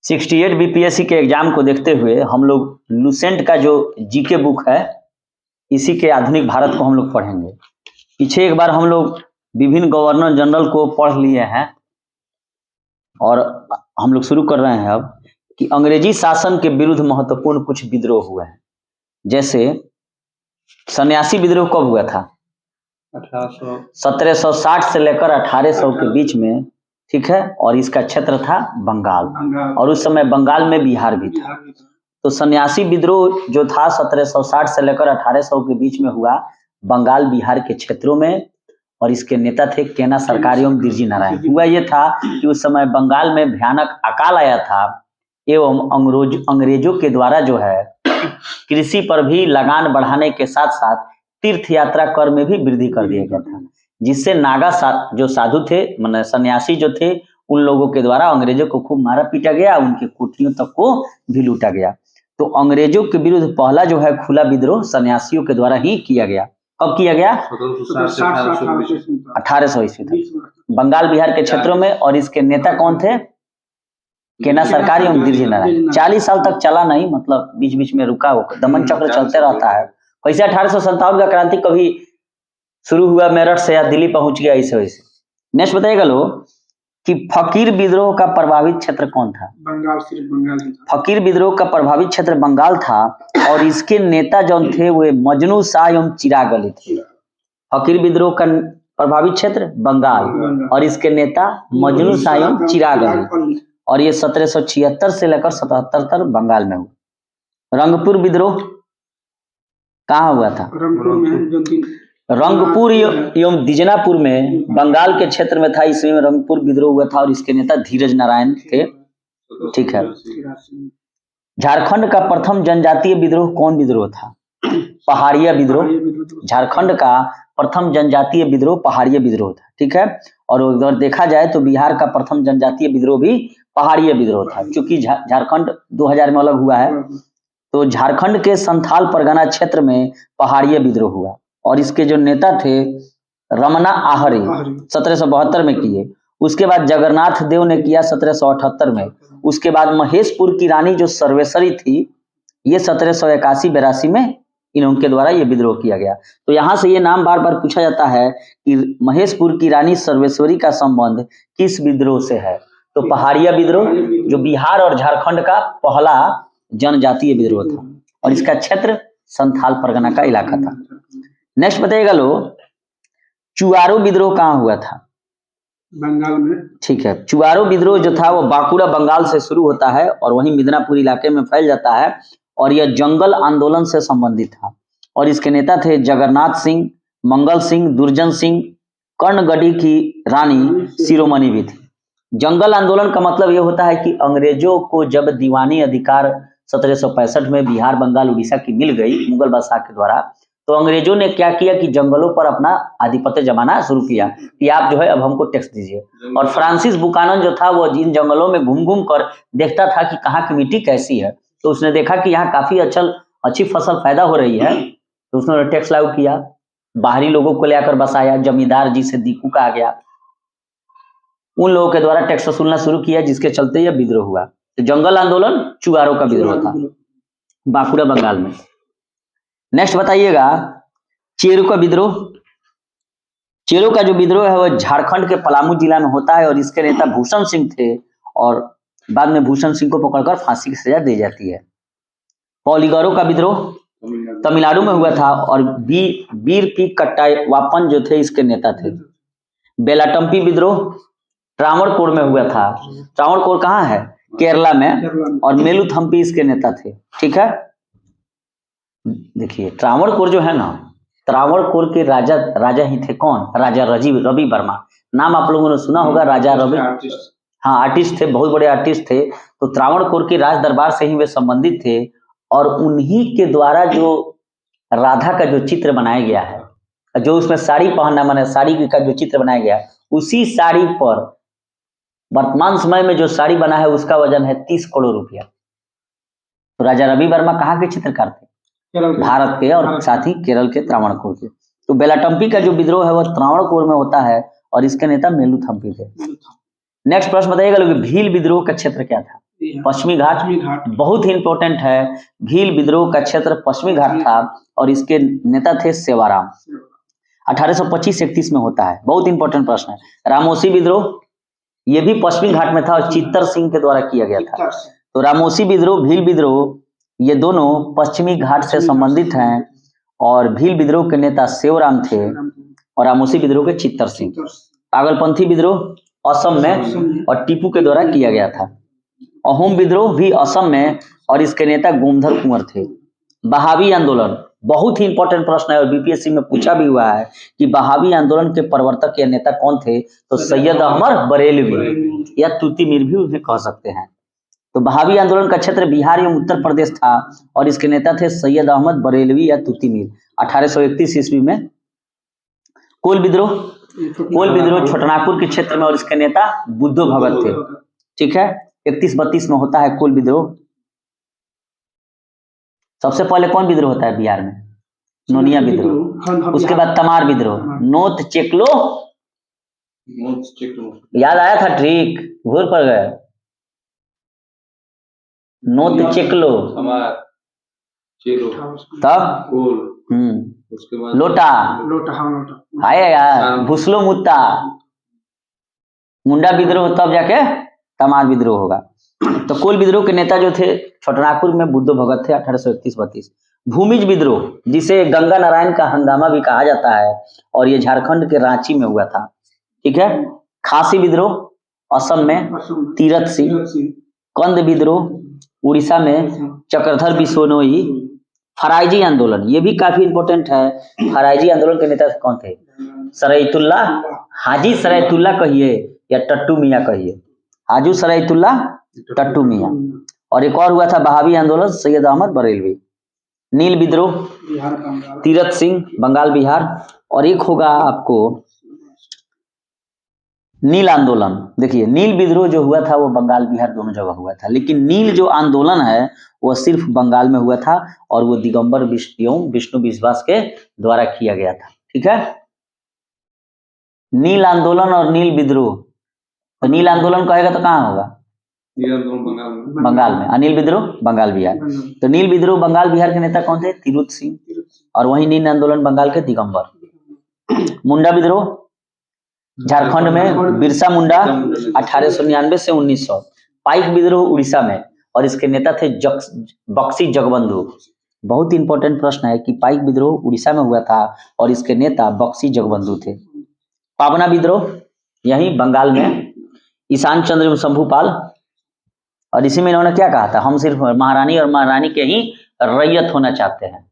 68 BPSC के exam को देखते हुए हम लोग लुसेंट का जो जीके बुक है इसी के आधुनिक भारत को हम लोग पढ़ेंगे। पीछे एक बार हम लोग विभिन्न गवर्नर जनरल को पढ़ लिए हैं और हम लोग शुरू कर रहे हैं अब कि अंग्रेजी शासन के विरुद्ध महत्वपूर्ण कुछ विद्रोह हुए हैं। जैसे सन्यासी विद्रोह कब हुआ था? 1760 से लेकर 1800 के बीच में, ठीक है। और इसका क्षेत्र था बंगाल और उस समय बंगाल में बिहार भी था। तो सन्यासी विद्रोह जो था 1760 से लेकर 1800 के बीच में हुआ बंगाल बिहार के क्षेत्रों में और इसके नेता थे केना सरकार एवं बिरजी नारायण। हुआ ये था कि उस समय बंगाल में भयानक अकाल आया था एवं अंग्रेजों के द्वारा जो है कृषि पर भी लगान बढ़ाने के साथ साथ तीर्थ यात्रा कर में भी वृद्धि कर दिया गया था, जिससे नागा जो साधु थे माने सन्यासी जो थे उन लोगों के द्वारा अंग्रेजों को खूब मारा पीटा गया, उनके कोठरियों तक को भी लूटा गया। तो अंग्रेजों के विरुद्ध पहला जो है खुला विद्रोह सन्यासियों के द्वारा ही किया गया। कब किया गया? 1800 ईस्वी तक बंगाल बिहार के क्षेत्रों में। और इसके नेता कौन थे? केना सरकार एवं बिरजी नारायण। 40 साल तक चला नहीं, मतलब बीच बीच में रुका, दमन चक्र चलते रहता है। वैसे 1857 का क्रांति कभी शुरू हुआ मेरठ से या दिल्ली पहुंच गया इस वजह से। नेक्स्ट बताइएगा लोग कि फकीर विद्रोह का प्रभावित क्षेत्र कौन था? बंगाल, सिर्फ बंगाल ही था। फकीर विद्रोह का प्रभावित क्षेत्र बंगाल था और इसके नेता जो थे वे मजनू शाह एवं चिराग अली थे। फकीर विद्रोह का प्रभावित क्षेत्र बंगाल और इसके नेता मजनू शाह एवं चिराग अली और ये 1776 से लेकर 77 तक बंगाल में हुआ। रंगपुर विद्रोह कहाँ हुआ था? रंगपुर एवं दिजनापुर में बंगाल के क्षेत्र में था। इसमें रंगपुर विद्रोह हुआ था और इसके नेता धीरज नारायण थे, ठीक है। झारखंड का प्रथम जनजातीय विद्रोह कौन विद्रोह था? पहाड़िया विद्रोह। झारखंड का प्रथम जनजातीय विद्रोह पहाड़िया विद्रोह था, ठीक है। और उधर देखा जाए तो बिहार का प्रथम जनजातीय विद्रोह भी पहाड़िया विद्रोह था, क्योंकि झारखंड 2000 में अलग हुआ है। तो झारखंड के संथाल परगना क्षेत्र में पहाड़िया विद्रोह हुआ और इसके जो नेता थे रमना आहरी 1772 में किए। उसके बाद जगन्नाथ देव ने किया 1778 में। उसके बाद महेशपुर की रानी जो सर्वेश्वरी थी ये 1781-82 में इनके द्वारा ये विद्रोह किया गया। तो यहाँ से ये नाम बार बार पूछा जाता है कि महेशपुर की रानी सर्वेश्वरी का संबंध किस विद्रोह से है? तो पहाड़िया विद्रोह जो बिहार और झारखंड का पहला जनजातीय विद्रोह था और इसका क्षेत्र संथाल परगना का इलाका था। नेक्स्ट बताइएगा लोग चुआरो विद्रोह कहाँ हुआ था? बंगाल में, ठीक है। चुआरो विद्रोह जो था वो बांकुड़ा बंगाल से शुरू होता है और वहीं मिदनापुर इलाके में फैल जाता है और यह जंगल आंदोलन से संबंधित था और इसके नेता थे जगन्नाथ सिंह, मंगल सिंह, दुर्जन सिंह। कर्णगढ़ी की रानी शिरोमणि भी थी। जंगल आंदोलन का मतलब यह होता है कि अंग्रेजों को जब दीवानी अधिकार 1765 में बिहार, बंगाल, उड़ीसा की मिल गई मुगल बादशाह के द्वारा, तो अंग्रेजों ने क्या किया कि जंगलों पर अपना आधिपत्य जमाना शुरू किया कि आप जो है अब हमको टैक्स दीजिए। और फ्रांसिस बुकानन जो था वो इन जंगलों में घूम घूम कर देखता था कि कहाँ की मिट्टी कैसी है। तो उसने देखा कि यहाँ काफी अच्छी फसल पैदा हो रही है, तो उसने टैक्स लागू किया। बाहरी लोगों को लेकर बसाया, जमींदार जी से दीकू कहा गया, उन लोगों के द्वारा टैक्स वसूलना शुरू किया, जिसके चलते यह विद्रोह हुआ। तो जंगल आंदोलन चुआरो का विद्रोह था बांकुड़ा बंगाल में। नेक्स्ट बताइएगा चेरो का विद्रोह। चेरो का जो विद्रोह है वह झारखंड के पलामू जिला में होता है और इसके नेता भूषण सिंह थे और बाद में भूषण सिंह को पकड़कर फांसी की सजा दी जाती है। पॉलीगारो का विद्रोह तमिलनाडु में हुआ था और वीर पी कट्टायप्पन जो थे इसके नेता थे। बेलाटम्पी विद्रोह ट्रावणकोर में हुआ था। ट्रावणकोर कहाँ है? केरला में और मेलुथम्पी इसके नेता थे, ठीक है। देखिए ट्रावणकोर जो है ना, ट्रावणकोर के राजा ही थे कौन? राजा रवि वर्मा। नाम आप लोगों ने सुना होगा, राजा रवि। हाँ, आर्टिस्ट थे, बहुत बड़े आर्टिस्ट थे। तो ट्रावणकोर के राज दरबार से ही वे संबंधित थे और उन्हीं के द्वारा जो राधा का जो चित्र बनाया गया है, जो उसमें साड़ी पहनना माने साड़ी का जो चित्र बनाया गया, उसी साड़ी पर वर्तमान समय में जो साड़ी बना है उसका वजन है 30 करोड़ रुपया। तो राजा रवि वर्मा कहाँ के चित्रकार थे? भारत के और साथ ही केरल के त्रावणकोर के। तो बेलाटम्पी का जो विद्रोह है वह त्रावणकोर में होता है और इसके नेता मेलुथम्पी थे। नेक्स्ट प्रश्न बताइएगा लोग भील विद्रोह का क्षेत्र क्या था? पश्चिमी घाट पश्चिमी घाट बहुत ही इंपॉर्टेंट है। भील विद्रोह का क्षेत्र पश्चिमी घाट था और इसके नेता थे सेवाराम। 1825-31 में होता है। बहुत इंपॉर्टेंट प्रश्न है। रामोसी विद्रोह ये भी पश्चिमी घाट में था और चित्तर सिंह के द्वारा किया गया था। तो रामोसी विद्रोह, भील विद्रोह ये दोनों पश्चिमी घाट से संबंधित हैं और भील विद्रोह के नेता सेवाराम थे और रामोसी विद्रोह के चित्तर सिंह। पागलपंथी विद्रोह असम में और टीपू के द्वारा किया गया था। अहोम विद्रोह भी असम में और इसके नेता गोमधर कुंवर थे। बहावी आंदोलन बहुत ही इंपॉर्टेंट प्रश्न है और बीपीएससी में पूछा भी हुआ है कि बहावी आंदोलन के प्रवर्तक या नेता कौन थे? तो सैयद अहमद बरेलवी या तूतीमीर भी उन्हें कह सकते हैं। तो बहावी आंदोलन का क्षेत्र बिहार एवं उत्तर प्रदेश था और इसके नेता थे सैयद अहमद बरेलवी या तूतीमीर। 1831 ईस्वी में कोल विद्रोह छोटनागपुर के क्षेत्र में और इसके नेता बुद्धो भगत थे। ठीक है, 31-32 में होता है कोल विद्रोह। सबसे पहले कौन विद्रोह होता है बिहार में? नोनिया विद्रोह। उसके बाद तमार विद्रोह, नोत चेकलो याद आया था, ट्रिक भूल पड़ गए। नोत चेकलो तब उसके बाद लोटा आया यार, भूसलो मुत्ता मुंडा विद्रोह, तब जाके तमार विद्रोह होगा। तो कोल विद्रोह के नेता जो थे छोटनागपुर में बुद्धो भगत थे। 1831-32। भूमिज विद्रोह जिसे गंगा नारायण का हंगामा भी कहा जाता है और ये झारखंड के रांची में हुआ था। ठीक है। खासी विद्रोह असम में तीरथ सिंह। कंद विद्रोह उड़ीसा में चक्रधर बिश्नोई। फराइजी आंदोलन ये भी काफी इंपॉर्टेंट है। फराइजी आंदोलन के नेता कौन थे? सरायतुल्ला, हाजी सरायतुल्ला कहिए या टट्टू मियाँ कहिए, हाजू सरायतुल्ला टट्टू मियाँ। और एक और हुआ था बहावी आंदोलन, सैयद अहमद बरेलवी। नील विद्रोह तीरथ सिंह, बंगाल बिहार। और एक होगा आपको नील आंदोलन। देखिए नील विद्रोह जो हुआ था वो बंगाल बिहार दोनों जगह हुआ था, लेकिन नील जो आंदोलन है वो सिर्फ बंगाल में हुआ था और वो दिगंबर विष्णु विश्वास के द्वारा किया गया था। ठीक है। नील आंदोलन और नील विद्रोह, तो नील आंदोलन कहेगा तो कहाँ होगा? बंगाल में। अनिल विद्रोह बंगाल बिहार। तो नील विद्रोह बंगाल बिहार के नेता कौन थे? तीरथ सिंह। और वही नील आंदोलन बंगाल के दिगंबर। मुंडा विद्रोह झारखंड में बिरसा मुंडा 1899 से 1900। पाइक विद्रोह उड़ीसा में और इसके नेता थे बक्सी जगबंधु। बहुत इंपॉर्टेंट प्रश्न है कि पाइक विद्रोह उड़ीसा में हुआ था और इसके नेता बक्सी जगबंधु थे। पावना विद्रोह यही बंगाल में, ईशान चंद्र शंभुपाल। और इसी में इन्होंने क्या कहा था? हम सिर्फ महारानी और महारानी के ही रैयत होना चाहते हैं।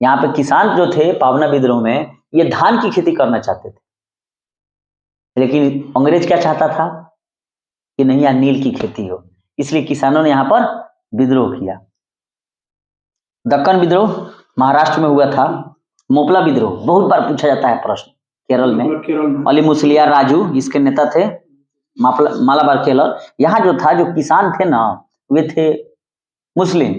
यहाँ पे किसान जो थे पावना विद्रोह में ये धान की खेती करना चाहते थे, लेकिन अंग्रेज क्या चाहता था कि नहीं यहाँ नील की खेती हो, इसलिए किसानों ने यहाँ पर विद्रोह किया। दक्कन विद्रोह महाराष्ट्र में हुआ था। मोपला विद्रोह बहुत बार पूछा जाता है प्रश्न, केरल में। अली मुसलियार राजू इसके नेता थे। मालाबार केरल। यहाँ जो था, जो किसान थे ना वे थे मुस्लिम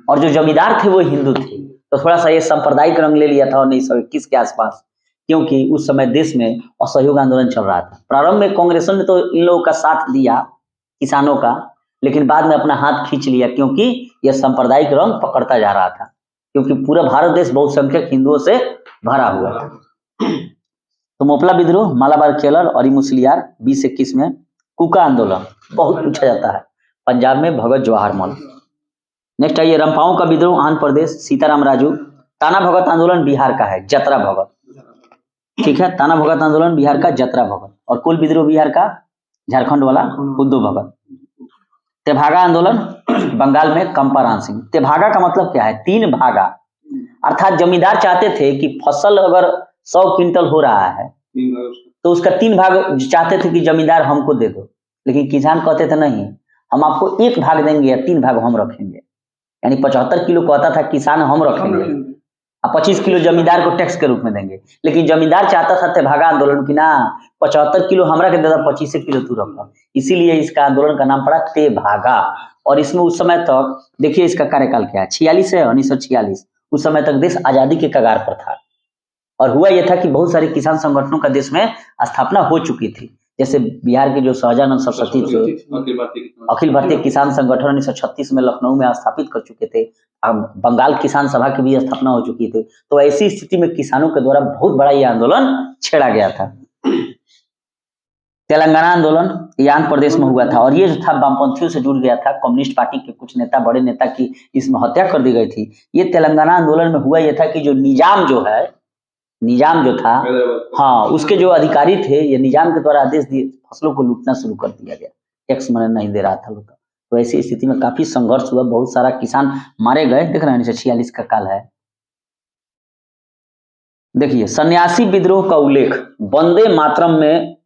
और जो जमींदार थे वो हिंदू थे। तो थोड़ा सा ये सांप्रदायिक रंग ले लिया था 1921 के आसपास, क्योंकि उस समय देश में असहयोग आंदोलन चल रहा था। प्रारंभ में कांग्रेस ने तो इन लोगों का साथ दिया किसानों का, लेकिन बाद में अपना हाथ खींच लिया क्योंकि यह सांप्रदायिक रंग पकड़ता जा रहा था, क्योंकि पूरा भारत देश बहुसंख्यक हिंदुओं से भरा हुआ था। तो मोपला विद्रोह मालाबार केरल और मुसलियार 2021 में। कुका आंदोलन बहुत पूछा जाता है, पंजाब में भगत जवाहरलाल। नेक्स्ट आइए रंपाओं का विद्रोह आंध्र प्रदेश, सीताराम राजू। ताना भगत आंदोलन बिहार का है, जतरा भगत। ठीक है, ताना भगत आंदोलन बिहार का जतरा भगत। और कुल विद्रोह बिहार का झारखंड वाला बुद्धो भगत। तेभागा आंदोलन बंगाल में कंपारान सिंह। तेभागा का मतलब क्या है? 3 भागा, अर्थात जमींदार चाहते थे कि फसल अगर 100 क्विंटल हो रहा है तो उसका 3 भाग चाहते थे कि जमींदार हमको दे दो, लेकिन किसान कहते थे नहीं, हम आपको 1 भाग देंगे या 3 भाग हम रखेंगे। यानी 75 किलो कहता था किसान हम रखेंगे और 25 किलो जमींदार को टैक्स के रूप में देंगे। लेकिन जमींदार चाहता था तेभागा आंदोलन की ना 75 किलो हमरा के देता, 25 किलो तू रखा। इसीलिए इसका आंदोलन का नाम पड़ा तेभागा। और इसमें उस समय तक देखिए इसका कार्यकाल क्या है, 46 है 1946। उस समय तक देश आजादी के कगार पर था और हुआ यह था कि बहुत सारे किसान संगठनों का देश में स्थापना हो चुकी थी, जैसे बिहार के जो सहजानंद सरस्वती थे, अखिल भारतीय किसान संगठन 1936 में लखनऊ में स्थापित कर चुके थे। अब बंगाल किसान सभा की भी स्थापना हो चुकी थी। तो ऐसी स्थिति में किसानों के द्वारा बहुत बड़ा ये आंदोलन छेड़ा गया था। तेलंगाना आंदोलन ये आंध्र प्रदेश में हुआ था और ये जो था वामपंथियों से जुड़ गया था। कम्युनिस्ट पार्टी के कुछ नेता, बड़े नेता की इसमें हत्या कर दी गई थी। ये तेलंगाना आंदोलन में हुआ ये था कि जो निजाम जो था, हाँ, उसके जो अधिकारी थे, ये निजाम के द्वारा आदेश दिए, फसलों को लूटना शुरू कर दिया गया। टैक्स मैंने नहीं दे रहा था लोग। तो ऐसी स्थिति में काफी संघर्ष हुआ, बहुत सारा किसान मारे गए। देख रहे हैं 1946 का काल है। देखिए सन्यासी विद्रोह का उल्लेख वंदे मातरम में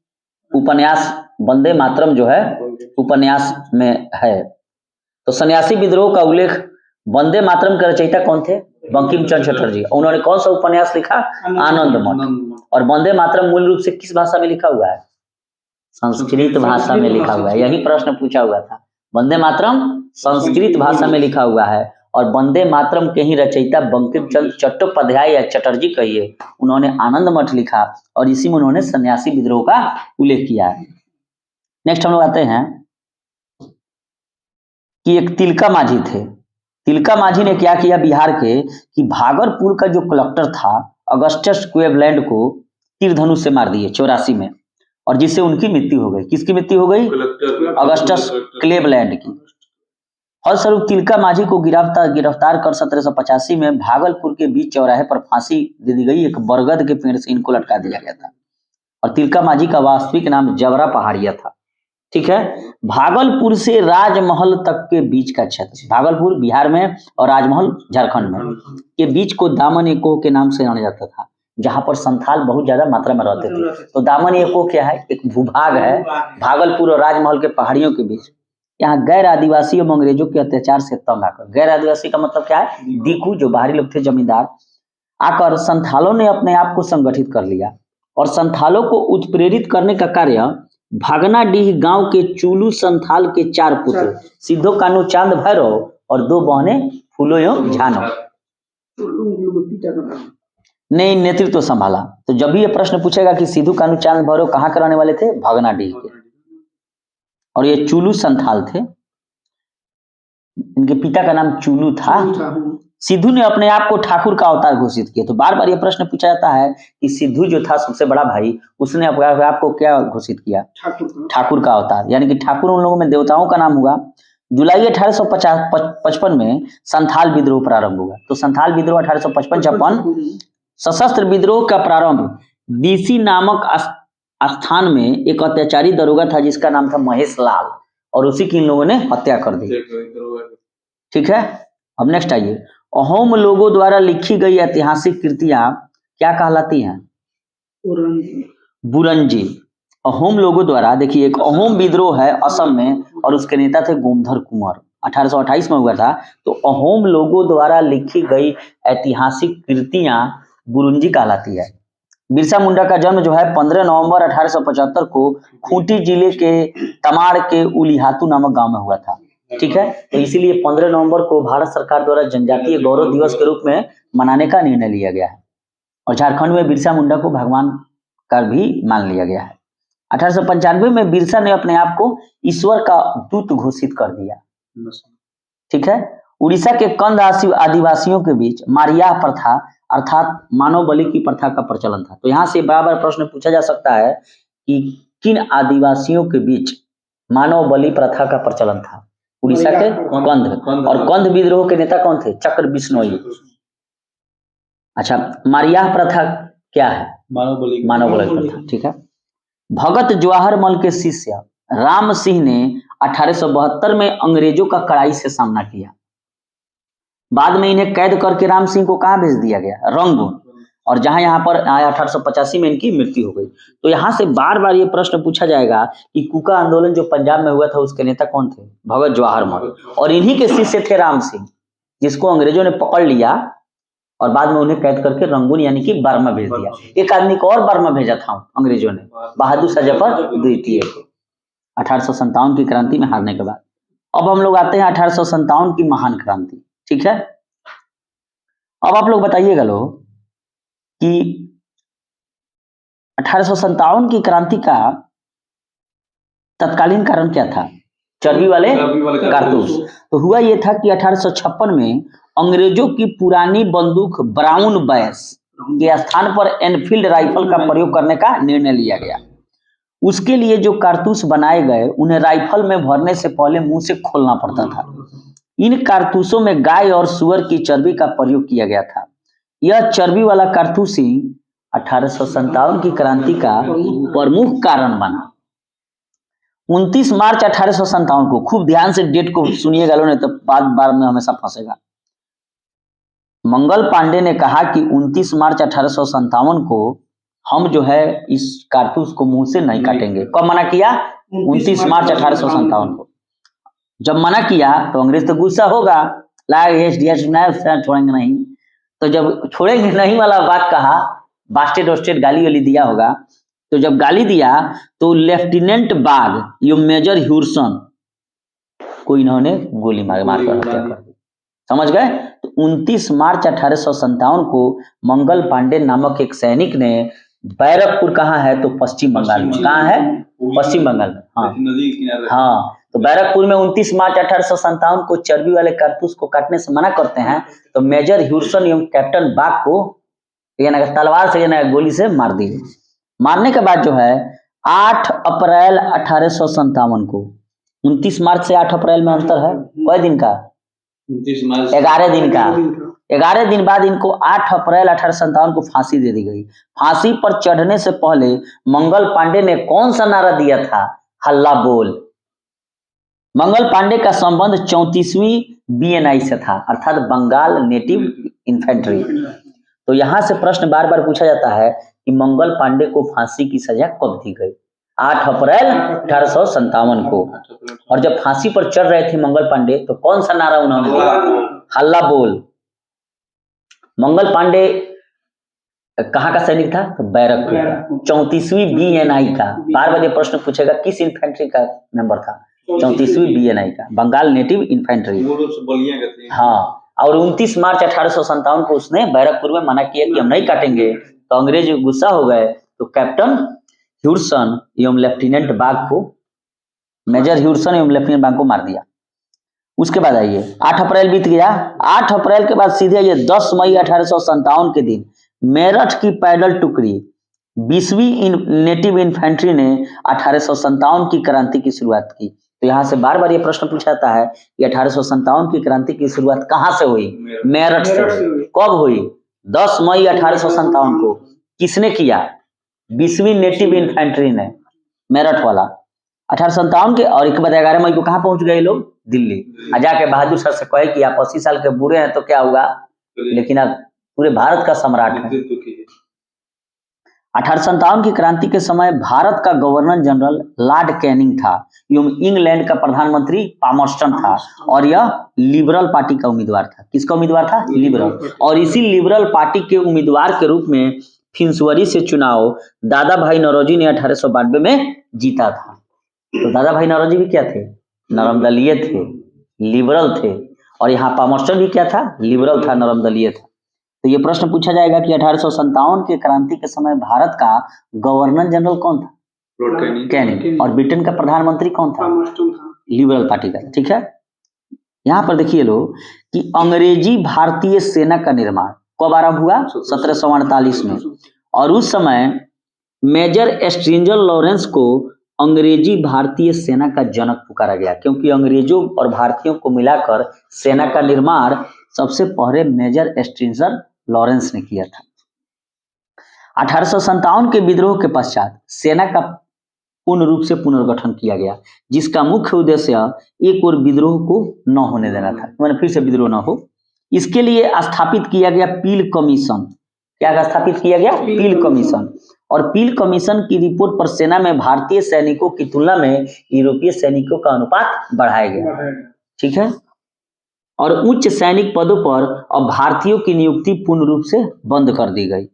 उपन्यास, वंदे मातरम जो है उपन्यास में है। तो सन्यासी विद्रोह का उल्लेख वंदे मातरम के रचयिता कौन थे? बंकिम चंद्र चटर्जी। उन्होंने कौन सा उपन्यास लिखा? आनंद मठ। और वंदे मातरम मूल रूप से किस भाषा में लिखा हुआ है? संस्कृत भाषा में लिखा हुआ है। यही प्रश्न पूछा हुआ था। वंदे मातरम संस्कृत भाषा में लिखा हुआ है और वंदे मातरम के ही रचयिता बंकिम चंद्र चट्टोपाध्याय या चटर्जी कहिए, उन्होंने आनंद मठ लिखा और इसी में उन्होंने सन्यासी विद्रोह का उल्लेख किया है। नेक्स्ट हम लोग आते हैं कि एक तिलका माझी थे। तिलका माझी ने क्या किया बिहार के, कि भागलपुर का जो कलेक्टर था अगस्टस क्लेवलैंड को तीर धनुष से मार दिए 84 में, और जिससे उनकी मृत्यु हो गई। किसकी मृत्यु हो गई? अगस्टस क्लेवलैंड की। फलस्वरूप तिलका माझी को गिरफ्तार कर 1785 में भागलपुर के बीच चौराहे पर फांसी दे दी गई। एक बरगद के पेड़ से इनको लटका दिया गया था और तिलका माझी का वास्तविक नाम जबरा पहाड़िया था। ठीक है। भागलपुर से राजमहल तक के बीच का क्षेत्र, भागलपुर बिहार में और राजमहल झारखंड में के बीच को दामन एकोह के नाम से जाना जाता था, जहां पर संथाल बहुत ज्यादा मात्रा में रहते थे। तो दामन एकोह क्या है? एक भूभाग है भागलपुर और राजमहल के पहाड़ियों के बीच। यहाँ गैर आदिवासी एवं अंग्रेजों के अत्याचार से तंग आकर, गैर आदिवासी का मतलब क्या है? दीकू, जो बाहरी लोग थे, जमींदार, आकर संथालों ने अपने आप को संगठित कर लिया और संथालों को उत्प्रेरित करने का कार्य भागनाडीह गांव के चूलू संथाल के 4 पुत्र सिद्धो कानू चांद भैरव और 2 बहनें फूलो एवं झानो ने नेतृत्व संभाला। तो जब भी ये प्रश्न पूछेगा कि सिद्धू कानू चांद भैरव कहाँ के रहने वाले थे? भागनाडीह के। और ये चूलू संथाल थे, इनके पिता का नाम चूलू था। सिद्धू ने अपने आप को ठाकुर का अवतार घोषित किया। तो बार बार ये प्रश्न पूछा जाता है कि सिद्धू जो था सबसे बड़ा भाई, उसने अपने आप को क्या घोषित किया? ठाकुर का अवतार। यानी कि ठाकुर उन लोगों में देवताओं का नाम हुआ। जुलाई 1855 में संथाल विद्रोह प्रारंभ हुआ। तो संथाल विद्रोह 1855 सशस्त्र विद्रोह का प्रारंभ डीसी नामक स्थान में एक अत्याचारी दरोगा था जिसका नाम था महेश लाल, और उसी की इन लोगों ने हत्या कर दी। ठीक है। अब नेक्स्ट आइए, अहोम लोगों द्वारा लिखी गई ऐतिहासिक कृतियां क्या कहलाती हैं? बुरंजी। अहोम लोगों द्वारा, देखिए एक अहोम विद्रोह है असम में और उसके नेता थे गोमधर कुंवर, 1828 में हुआ था। तो अहोम लोगों द्वारा लिखी गई ऐतिहासिक कृतियां बुरंजी कहलाती है। बिरसा मुंडा का जन्म जो है 15 नवंबर 1875 को खूंटी जिले के तमाड़ के उलिहातू नामक गांव में हुआ था। ठीक है। तो इसीलिए 15 नवंबर को भारत सरकार द्वारा जनजातीय गौरव दिवस के रूप में मनाने का निर्णय लिया गया है और झारखंड में बिरसा मुंडा को भगवान का भी मान लिया गया है। 1895 में बिरसा ने अपने आप को ईश्वर का दूत घोषित कर दिया। ठीक है। उड़ीसा के कंद आदिवासियों के बीच मारियाह प्रथा अर्थात मानव बलि की प्रथा का प्रचलन था। तो यहाँ से बार-बार प्रश्न पूछा जा सकता है कि किन आदिवासियों के बीच मानव बलि प्रथा का प्रचलन था? उड़ीसा के कंध। और कंध विद्रोह के नेता कौन थे? चक्र बिश्नोई। अच्छा, मारियाह प्रथा क्या है? मानव बलि प्रथा। ठीक है। भगत जवाहर मल के शिष्य राम सिंह ने 1872 में अंग्रेजों का कड़ाई से सामना किया। बाद में इन्हें कैद करके राम सिंह को कहाँ भेज दिया गया? रंगून। और जहां यहाँ पर 1885 में इनकी मृत्यु हो गई। तो यहाँ से बार बार ये प्रश्न पूछा जाएगा कि कुका आंदोलन जो पंजाब में हुआ था उसके नेता कौन थे? भगत जवाहर मल। और इन्हीं के शिष्य थे राम सिंह, जिसको अंग्रेजों ने पकड़ लिया और बाद में उन्हें कैद करके रंगून यानी कि बर्मा भेज दिया। एक आदमी को और बर्मा भेजा था अंग्रेजों ने, बहादुर शाह जफर द्वितीय, 1857 की क्रांति में हारने के बाद। अब हम लोग आते हैं 1857 की महान क्रांति। ठीक है। अब आप लोग बताइएगा लोग कि 1857 की क्रांति का तत्कालीन कारण क्या था? चर्बी वाले कारतूस। तो हुआ ये था कि 1856 में अंग्रेजों की पुरानी बंदूक ब्राउन बैस के स्थान पर एनफील्ड राइफल का प्रयोग करने का निर्णय लिया गया। उसके लिए जो कारतूस बनाए गए उन्हें राइफल में भरने से पहले मुंह से खोलना पड़ता था। इन कारतूसों में गाय और सुअर की चर्बी का प्रयोग किया गया था। यह चर्बी वाला कारतूस ही 1857 की क्रांति का प्रमुख कारण बना। 29 मार्च 1857 को, खूब ध्यान से डेट को सुनिएगा लो, नहीं तो बात बार में हमेशा फंसेगा। मंगल पांडे ने कहा कि 29 मार्च 1857 को हम जो है इस कारतूस को मुंह से नहीं काटेंगे। कब मना किया? 29 मार्च 1857 को। जब मना किया तो अंग्रेज तो गुस्सा होगा, छोड़ेंगे नहीं। तो जब छोड़ेंगे नहीं वाला बात कहा, बास्टेड वोस्टेड गाली वाली दिया होगा, तो जब गाली दिया तो लेफ्टिनेंट बाग यो मेजर ह्यूरसन को इन्होंने गोली मार कर हत्या कर दी। समझ गए? तो 29 मार्च 1857 को मंगल पांडे नामक एक सैनिक ने बैरकपुर, कहाँ है तो पश्चिम बंगाल में, कहाँ है? पश्चिम बंगाल में। हाँ, तो बैरकपुर में 29 मार्च 1857 को चर्बी वाले कारतूस को काटने से मना करते हैं। तो मेजर ह्यूरसन एवं कैप्टन बाग को तलवार से गोली से मार दी। मारने के बाद जो है 8 अप्रैल 1857 को, 29 मार्च से 8 अप्रैल में अंतर है कई दिन का? 11 दिन का। 11 दिन बाद इनको 8 अप्रैल 1857 को फांसी दे दी गई। फांसी पर चढ़ने से पहले मंगल पांडे ने कौन सा नारा दिया था? हल्ला बोल। मंगल पांडे का संबंध 34वीं BNI से था, अर्थात बंगाल नेटिव इन्फेंट्री। तो यहां से प्रश्न बार बार पूछा जाता है कि मंगल पांडे को फांसी की सजा कब दी गई? 8 अप्रैल 1857 को। और जब फांसी पर चढ़ रहे थे मंगल पांडे तो कौन सा नारा उन्होंने दिया? हल्ला बोल। मंगल पांडे कहाँ का सैनिक था? तो बैरकपुर का, 34वीं BNI का। बार बार ये प्रश्न पूछेगा किस इन्फेंट्री का मेंबर था? 34वीं BNI का, बंगाल नेटिव इन्फेंट्री। हाँ, और 29 मार्च 1857 को उसने बैरकपुर में मना किया कि हम नहीं काटेंगे। तो अंग्रेज गुस्सा हो गए, तो कैप्टन ह्यूरसन एवं लेफ्टिनेंट बाग को, मेजर ह्यूरसन एवं लेफ्टिनेंट बाग को मार दिया। उसके बाद आइए 8 अप्रैल बीत गया। 8 अप्रैल के बाद सीधे ये 10 मई 1857 के दिन मेरठ की पैदल टुकड़ी 20वीं नेटिव इन्फेंट्री ने 1857 की क्रांति की शुरुआत की। तो यहाँ से बार बार ये प्रश्न पूछा जाता है कि 1857 की क्रांति की शुरुआत कहाँ से हुई? मेरठ से। कब हुई? 10 मई 1857 को। किसने किया? 20वीं नेटिव इन्फेंट्री ने, मेरठ वाला। 1857 के। और एक बाद 11 मई को कहाँ पहुंच गए लोग? दिल्ली। जाके बहादुर सर से कहे कि आप 80 साल के बुरे हैं तो क्या हुआ, लेकिन आप पूरे भारत का सम्राट हैं। 1857 की क्रांति के समय भारत का गवर्नर जनरल लॉर्ड कैनिंग था एवं इंग्लैंड का प्रधानमंत्री पामर्स्टन था, और यह लिबरल पार्टी का उम्मीदवार था। किसका उम्मीदवार था? लिबरल। और इसी लिबरल पार्टी के उम्मीदवार के रूप में फिंसवरी से चुनाव दादा भाई नौरोजी ने 1892 में जीता था। तो दादा भाई नौरोजी भी क्या थे? नरमदलीय थे, लिबरल थे। और यहाँ पामर्स्टन भी क्या था? लिबरल था, नरमदलीय था। तो ये प्रश्न पूछा जाएगा कि 1857 के क्रांति के समय भारत का गवर्नर जनरल कौन था? कैनिंग। और ब्रिटेन का प्रधानमंत्री कौन था? लिबरल पार्टी का। ठीक है, यहाँ पर देखिए लोग कि अंग्रेजी भारतीय सेना का निर्माण कब आरंभ हुआ? 1748 में। और उस समय मेजर स्ट्रिंजर लॉरेंस को अंग्रेजी भारतीय सेना का जनक पुकारा गया, क्योंकि अंग्रेजों और भारतीयों को मिलाकर सेना का निर्माण सबसे पहले मेजर स्ट्रिंजर लॉरेंस ने किया था। 1857 के विद्रोह के पश्चात सेना का पूर्ण रूप से पुनर्गठन किया गया, जिसका मुख्य उद्देश्य एक और विद्रोह को न होने देना था, मैंने फिर से विद्रोह न हो। इसके लिए स्थापित किया गया पील कमीशन। क्या स्थापित किया गया? पील कमीशन। और पील कमीशन की रिपोर्ट पर सेना में भारतीय सैनिकों की तुलना में यूरोपीय सैनिकों का अनुपात बढ़ाया गया। ठीक है, और उच्च सैनिक पदों पर अब भारतीयों की नियुक्ति पूर्ण रूप से बंद कर दी गई,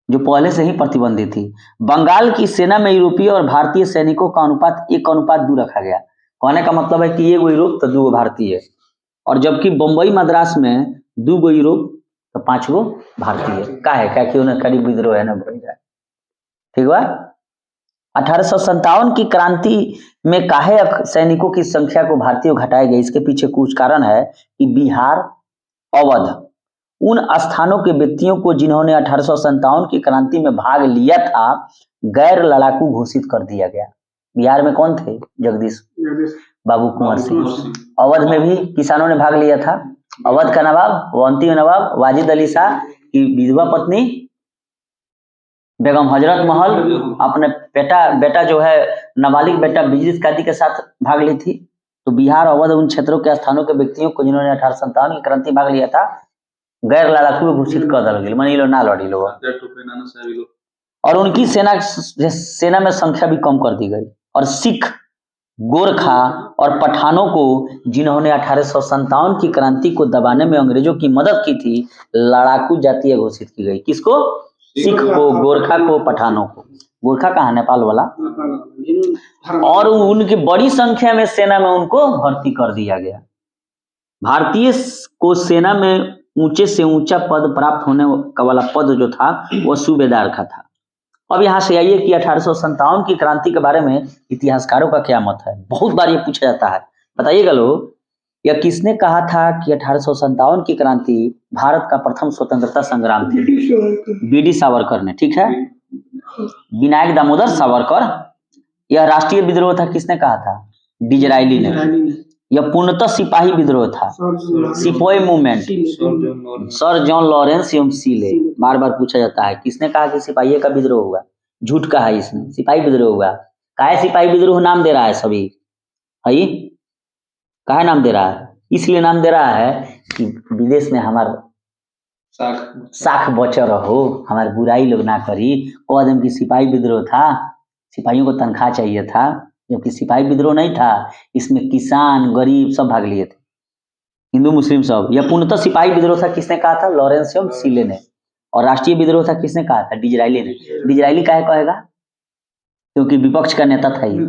जो पहले से ही प्रतिबंधित थी। बंगाल की सेना में यूरोपीय और भारतीय सैनिकों का अनुपात 1:2 रखा गया। कहने का मतलब है कि 1 यूरोप तो 2 भारतीय, और जबकि बंबई मद्रास में 2 यूरोप तो 5 भारतीय। का है क्या कि उन्हें करीब विद्रोह है ना भर जाए। ठीक बा। 1857 की क्रांति में काहे सैनिकों की संख्या को भारतीय घटाए गए, इसके पीछे कुछ कारण है कि बिहार, अवध, उन स्थानों के व्यक्तियों को जिन्होंने 1857 की क्रांति में भाग लिया था गैर लड़ाकू घोषित कर दिया गया। बिहार में कौन थे? जगदीश बाबू कुंवर सिंह। अवध में भी किसानों ने भाग लिया था। अवध का नवाब, वो अंतिम नवाब वाजिद अली शाह की विधवा पत्नी बेगम हजरत महल अपने बेटा जो है नाबालिग बेटा बिजलिस कादी के साथ भाग ली थी। तो बिहार, अवध, उन क्षेत्रों के स्थानों के व्यक्तियों को जिन्होंने 1857 की क्रांति भाग लिया था गैर लड़ाकू घोषित कर दिया गया, मानी लो ना लड़ी लोग, और उनकी सेना में संख्या भी कम कर दी गई। और सिख, गोरखा और पठानों को जिन्होंने 1857 की क्रांति को दबाने में अंग्रेजों की मदद की थी लड़ाकू जातीय घोषित की गई। किसको? सिख को, गोरखा को, पठानों को। गोरखा कहाँ? नेपाल वाला। और उनकी बड़ी संख्या में सेना में उनको भर्ती कर दिया गया। भारतीय को सेना में ऊंचे से ऊंचा पद प्राप्त होने वाला पद जो था वह सूबेदार का था। अब यहाँ से आइए कि 1857 की क्रांति के बारे में इतिहासकारों का क्या मत है। बहुत बार ये पूछा जाता है, बताइएगा लोग, यह किसने कहा था कि 1857 की क्रांति भारत का प्रथम स्वतंत्रता संग्राम थी? बीडी सावरकर ने, ठीक है, विनायक दामोदर सावरकर। यह राष्ट्रीय विद्रोह था, किसने कहा था? डिजरायली ने। यह पूर्णतः सिपाही विद्रोह था, sepoy movement, sir John Lawrence एवं सीले। बार बार पूछा जाता है किसने कहा कि सिपाही का विद्रोह हुआ? झूठ कहा है इसने, सिपाही विद्रोह हुआ। काहे सिपाही विद्रोह नाम दे रहा है सभी? है काहे नाम दे रहा है? इसलिए नाम दे रहा है कि विदेश में हमार साख बच रहो, हमारी बुराई लोग ना करी। कदम की सिपाही विद्रोह था, सिपाहियों को तनख्वाह चाहिए था, जबकि सिपाही विद्रोह नहीं था, इसमें किसान गरीब सब भाग लिए थे, हिंदू मुस्लिम सब। यह पूर्णतः सिपाही विद्रोह था, किसने कहा था? लॉरेंस एवं सीले ने। और राष्ट्रीय विद्रोह था, किसने कहा था? डिजरायली ने। डिजरायली काहे कहेगा? क्योंकि विपक्ष का नेता था ये।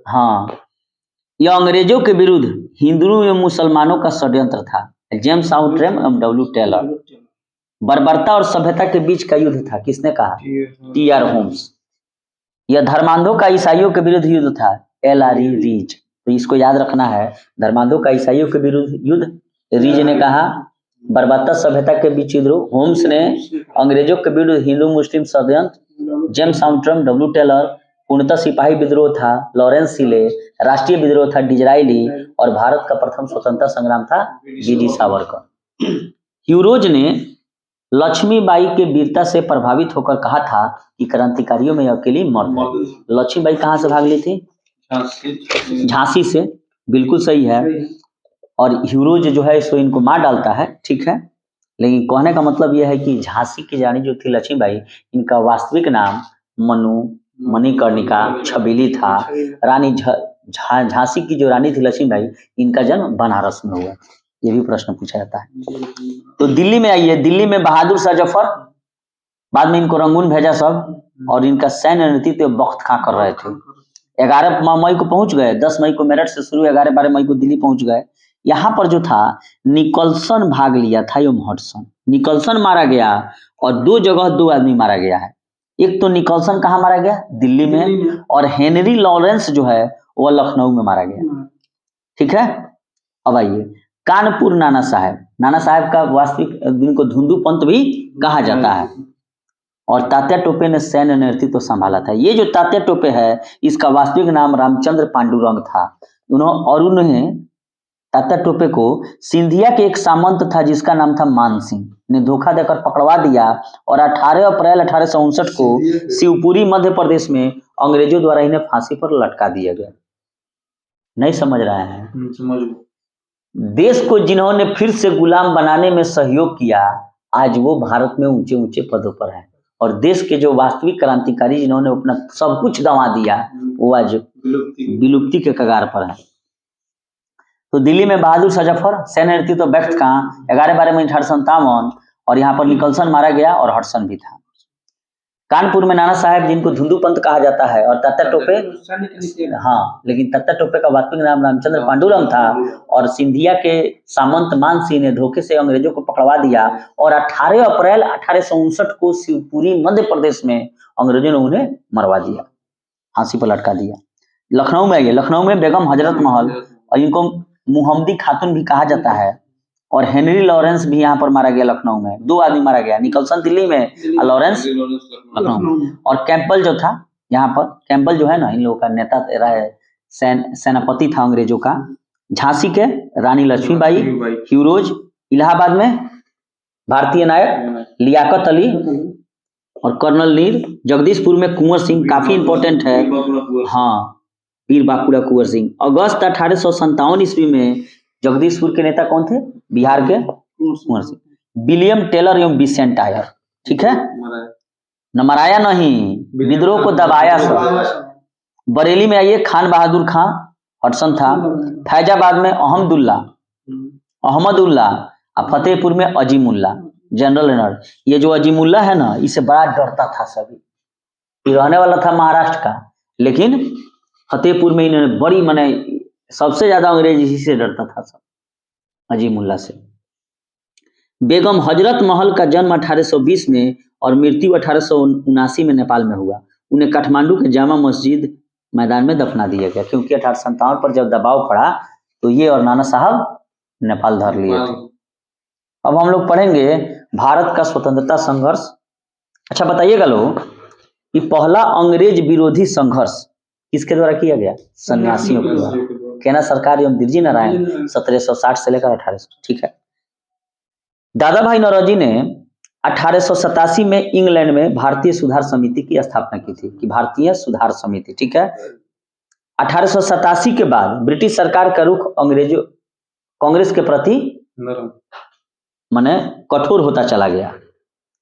हाँ, यह अंग्रेजों के विरुद्ध हिंदुओं एवं मुसलमानों का षड्यंत्र था। जेम्स आउट्रेम एवं डब्ल्यू टेलर। बर्बरता और सभ्यता के बीच का युद्ध था, किसने कहा? टी.आर. होम्स। यह धर्मांधों का ईसाइयों के विरुद्ध युद्ध था, एल.आर.ई. रीज। तो इसको याद रखना है, धर्मांधों का ईसाइयों के विरुद्ध युद्ध, रीज ने कहा। बर्बरता सभ्यता के बीच युद्ध, होम्स ने। अंग्रेजों के विरुद्ध हिंदू मुस्लिम षड्यंत्र, जेम्स आउट्रेम, डब्ल्यू टेलर। पूर्णतः सिपाही विद्रोह था, लॉरेंस सीले। राष्ट्रीय विद्रोह था, डिजरायली। और भारत का प्रथम स्वतंत्रता संग्राम था, बीडी सावरकर। ह्यूरोज ने लक्ष्मीबाई के वीरता से प्रभावित होकर कहा था कि क्रांतिकारियों में अकेली मर्द है। लक्ष्मीबाई कहाँ से भाग ली थी? झांसी से, बिल्कुल सही है। और ह्यूरोज जो है सो इनको मार डालता है, ठीक है, लेकिन कहने का मतलब यह है कि झांसी की रानी जो थी लक्ष्मीबाई, इनका वास्तविक नाम मणिकर्णिका छबीली था। रानी झांसी की जो रानी थी लक्ष्मीबाई, इनका जन्म बनारस में हुआ। ये भी प्रश्न पूछा जाता है। तो दिल्ली में आइए, दिल्ली में बहादुर शाह जफर, बाद में इनको रंगून भेजा सब, और इनका सैन्य नेतृत्व बख्त खां कर रहे थे। 11 मई को पहुंच गए, 10 मई को मेरठ से शुरू, 11-12 मई को दिल्ली पहुंच गए। यहाँ पर जो था निकलसन भाग लिया था एवं हडसन। निकलसन मारा गया और 2 जगह 2 आदमी मारा गया है। एक तो निकलसन कहाँ मारा गया? दिल्ली में। और हेनरी लॉरेंस जो है वह लखनऊ में मारा गया, ठीक है। अब आइए कानपुर नाना साहब का वास्तविक जिनको धुंधु पंत भी कहा जाता है। और तात्या टोपे ने सैन्य नेतृत्व संभाला था। ये जो तात्या टोपे है, इसका वास्तविक नाम रामचंद्र पांडुरंग था। उन्होंने तात्या टोपे को सिंधिया के एक सामंत था जिसका नाम था मान सिंह ने धोखा देकर पकड़वा दिया। और 18 अप्रैल 1859 को शिवपुरी मध्य प्रदेश में अंग्रेजों द्वारा इन्हें फांसी पर लटका दिया गया। नहीं समझ रहे हैं? समझ। देश को जिन्होंने फिर से गुलाम बनाने में सहयोग किया, आज वो भारत में ऊंचे ऊंचे पदों पर है। और देश के जो वास्तविक क्रांतिकारी जिन्होंने अपना सब कुछ गंवा दिया, वो आज विलुप्ति के कगार पर है। तो दिल्ली में बहादुर शाह जफर, सैन्य नेतृत्व बख्त खां, 11-12 मई 1857। और यहाँ पर निकलसन मारा गया और हडसन भी था। कानपुर में नाना साहब जिनको धुंधु पंत कहा जाता है, और तात्या टोपे, हाँ, लेकिन तात्या टोपे का वास्तविक नाम रामचंद्र पांडुरंग था। और सिंधिया के सामंत मान सिंह ने धोखे से अंग्रेजों को पकड़वा दिया। और 18 अप्रैल 1859 को शिवपुरी मध्य प्रदेश में अंग्रेजों ने उन्हें मरवा दिया। फांसी पर लटका दिया। लखनऊ में आइए, लखनऊ में बेगम हजरत महल, और इनको मुहम्मदी खातून भी कहा जाता है, और हेनरी लॉरेंस भी यहाँ पर मारा गया लखनऊ में। 2 आदमी मारा गया, निकलसन दिल्ली में और लॉरेंस लखनऊ में। और कैंपबेल जो था यहाँ पर, कैंपबेल जो है ना इन लोगों का नेता सेनापति था अंग्रेजों का। झांसी के रानी लक्ष्मीबाई, ह्यूरोज, इलाहाबाद में भारतीय नायक लियाकत अली और कर्नल नीर, जगदीशपुर में कुंवर सिंह, काफी इंपॉर्टेंट है, हाँ वीर बांकुड़ा कुंवर सिंह। अगस्त 1857 ईस्वी में जगदीशपुर के नेता कौन थे? बिहार के कुंवर सिंह। विलियम टेलर एवं विसेंट आयर, ठीक है, न मराया नहीं, विद्रोह को दबाया सब। बरेली में आइए, खान बहादुर खां हडसन था। फैजाबाद में अहमदुल्ला और फतेहपुर में अजीमुल्ला जनरल रेनर। ये जो अजीमुल्ला है ना, इससे बड़ा डरता था सभी, ये रहने वाला था महाराष्ट्र का, लेकिन फतेहपुर में इन्होंने बड़ी माने सबसे ज्यादा अंग्रेज इसी से डरता था सब, अजीमुल्ला से। बेगम हजरत महल का जन्म 1820 में और मृत्यु 1879 में नेपाल में हुआ। उन्हें काठमांडू के जामा मस्जिद मैदान में दफना दिया गया, क्योंकि 1857 पर जब दबाव पड़ा तो ये और नाना साहब नेपाल धर लिए थे। अब हम लोग पढ़ेंगे भारत का स्वतंत्रता संघर्ष। अच्छा बताइएगा लोग कि पहला अंग्रेज विरोधी संघर्ष किसके द्वारा किया गया? सन्यासियों के द्वारा, केना सरकार एवं बिरजी नारायण, 1760 से लेकर 1800, ठीक है। दादा भाई नौरोजी ने 1887 में इंग्लैंड में भारतीय सुधार समिति की स्थापना की थी, कि भारतीय सुधार समिति, ठीक है। 1887 के बाद ब्रिटिश सरकार का रुख अंग्रेजों कांग्रेस के प्रति माने कठोर होता चला गया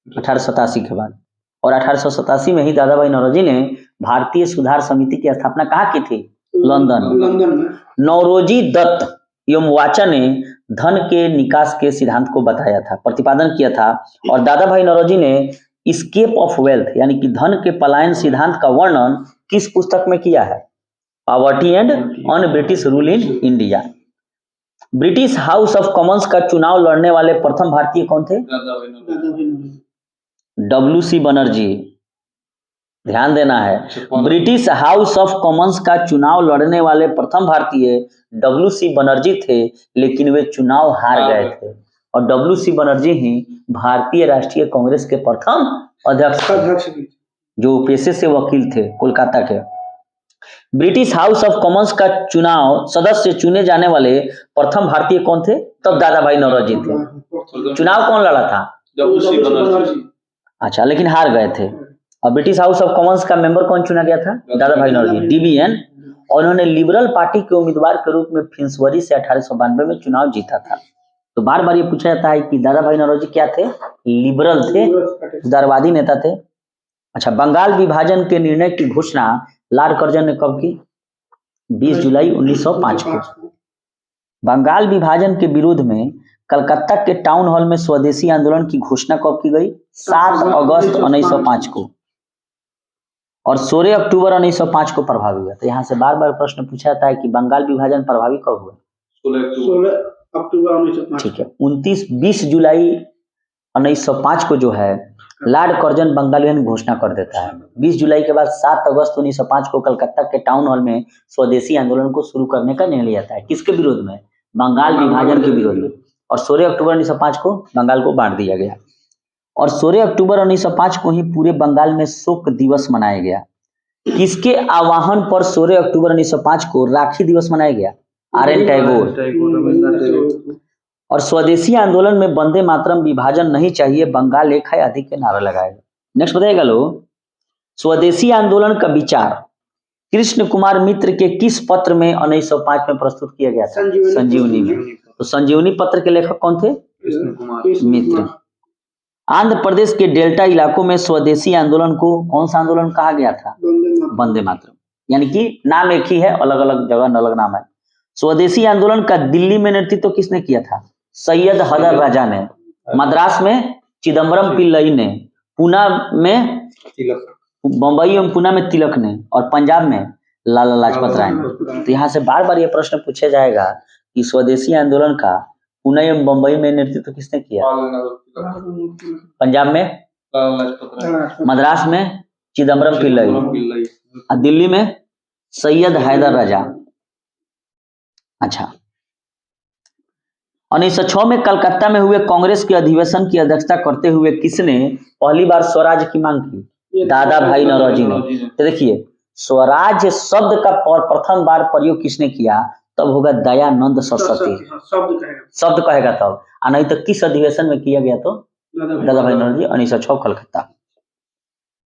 1887 के बाद। और 1887 में ही दादा भाई नौरोजी ने भारतीय सुधार समिति की स्थापना कहाँ की थी? लंदन में। नौरोजी दत्त एवं वाचा ने धन के निकास के सिद्धांत को बताया था, प्रतिपादन किया था। और दादा भाई नौरोजी ने स्केप ऑफ वेल्थ यानी कि धन के पलायन सिद्धांत का वर्णन किस पुस्तक में किया है? Poverty and on British rule in India. British house of Commons का चुनाव लड़ने वाले प्रथम भारतीय कौन थे? WC बनर्जी, ध्यान देना है। ब्रिटिश हाउस ऑफ कॉमन्स का चुनाव लड़ने वाले प्रथम भारतीय WC बनर्जी थे, लेकिन वे चुनाव हार गए थे। और WC बनर्जी ही भारतीय राष्ट्रीय कांग्रेस के प्रथम अध्यक्ष, जो पेशे से वकील थे कोलकाता के। ब्रिटिश हाउस ऑफ कॉमन्स का चुनाव सदस्य चुने जाने वाले प्रथम भारतीय कौन थे? तब दादा भाई नौरोजी थे। चुनाव कौन लड़ा था? WC बनर्जी। अच्छा, लेकिन हार गए थे। और ब्रिटिश हाउस ऑफ कॉमन्स का मेंबर कौन चुना गया था? दादा भाई नौरोजी, DBN। और उन्होंने लिबरल पार्टी के उम्मीदवार के रूप में फिंसबरी से 1892 में चुनाव जीता था। तो बार बार ये पूछा जाता है कि दादा भाई नौरोजी क्या थे? लिबरल थे, उदारवादी नेता थे। अच्छा, बंगाल विभाजन के निर्णय की घोषणा लॉर्ड कर्जन ने कब की? 20 जुलाई 1905 को। बंगाल विभाजन के विरोध में कलकत्ता के टाउन हॉल में स्वदेशी आंदोलन की घोषणा कब की गई? 7 अगस्त 1905 को। और 16 अक्टूबर 1905 को प्रभावी हुआ। तो यहाँ से बार बार प्रश्न पूछा जाता है कि बंगाल विभाजन प्रभावी कब हुआ? 16 अक्टूबर 1905, ठीक है। 20 जुलाई 1905 को जो है लॉर्ड कर्जन बंगाल विभाजन घोषणा कर देता है। 20 जुलाई के बाद 7 अगस्त 1905 को कलकत्ता के टाउन हॉल में स्वदेशी आंदोलन को शुरू करने का निर्णय लिया जाता है। किसके विरोध में? बंगाल विभाजन के विरोध में। और 16 अक्टूबर 1905 को बंगाल को बांट दिया गया। और 16 अक्टूबर 1905 को ही पूरे बंगाल में शोक दिवस मनाया गया। किसके आह्वान पर 16 अक्टूबर 1905 को राखी दिवस मनाया गया? RN टैगोर। और स्वदेशी आंदोलन में वंदे मातरम, विभाजन नहीं चाहिए, बंगाल एक है आदि के नारा लगाएगा। नेक्स्ट बताइएगा लोग, स्वदेशी आंदोलन का विचार कृष्ण कुमार मित्र के किस पत्र में 1905 में प्रस्तुत किया गया था? संजीवनी में। तो संजीवनी पत्र के लेखक कौन थे? कृष्ण कुमार मित्र। आंध्र प्रदेश के डेल्टा इलाकों में स्वदेशी आंदोलन को कौन सा आंदोलन कहा गया था? वंदे मातरम। यानी कि नाम एक ही है, अलग अलग जगह अलग नाम है। स्वदेशी आंदोलन का दिल्ली में नेतृत्व किसने किया था? सैयद हैदर राजा ने। मद्रास में चिदम्बरम पिल्लई ने। पुणे में बम्बई एवं पुणे में तिलक ने। और पंजाब में लाला लाजपत राय ने। तो यहाँ से बार बार ये प्रश्न पूछा जाएगा कि स्वदेशी आंदोलन का पुणे एवं बम्बई में नेतृत्व किसने किया? पंजाब में, मद्रास में चिदम्बरम पिल्लई, और दिल्ली में सैयद हैदर रजा। अच्छा, 1906 में कलकत्ता में हुए कांग्रेस के अधिवेशन की अध्यक्षता करते हुए किसने पहली बार स्वराज की मांग की? दादा भाई नौरोजी ने। तो देखिए, स्वराज शब्द का प्रथम बार प्रयोग किसने किया? तब होगा दयानंद सरस्वती। शब्द कहेगा तब, और नहीं तो किस अधिवेशन में किया गया? तो दादा भाई नौरोजी, 1906 कलकत्ता।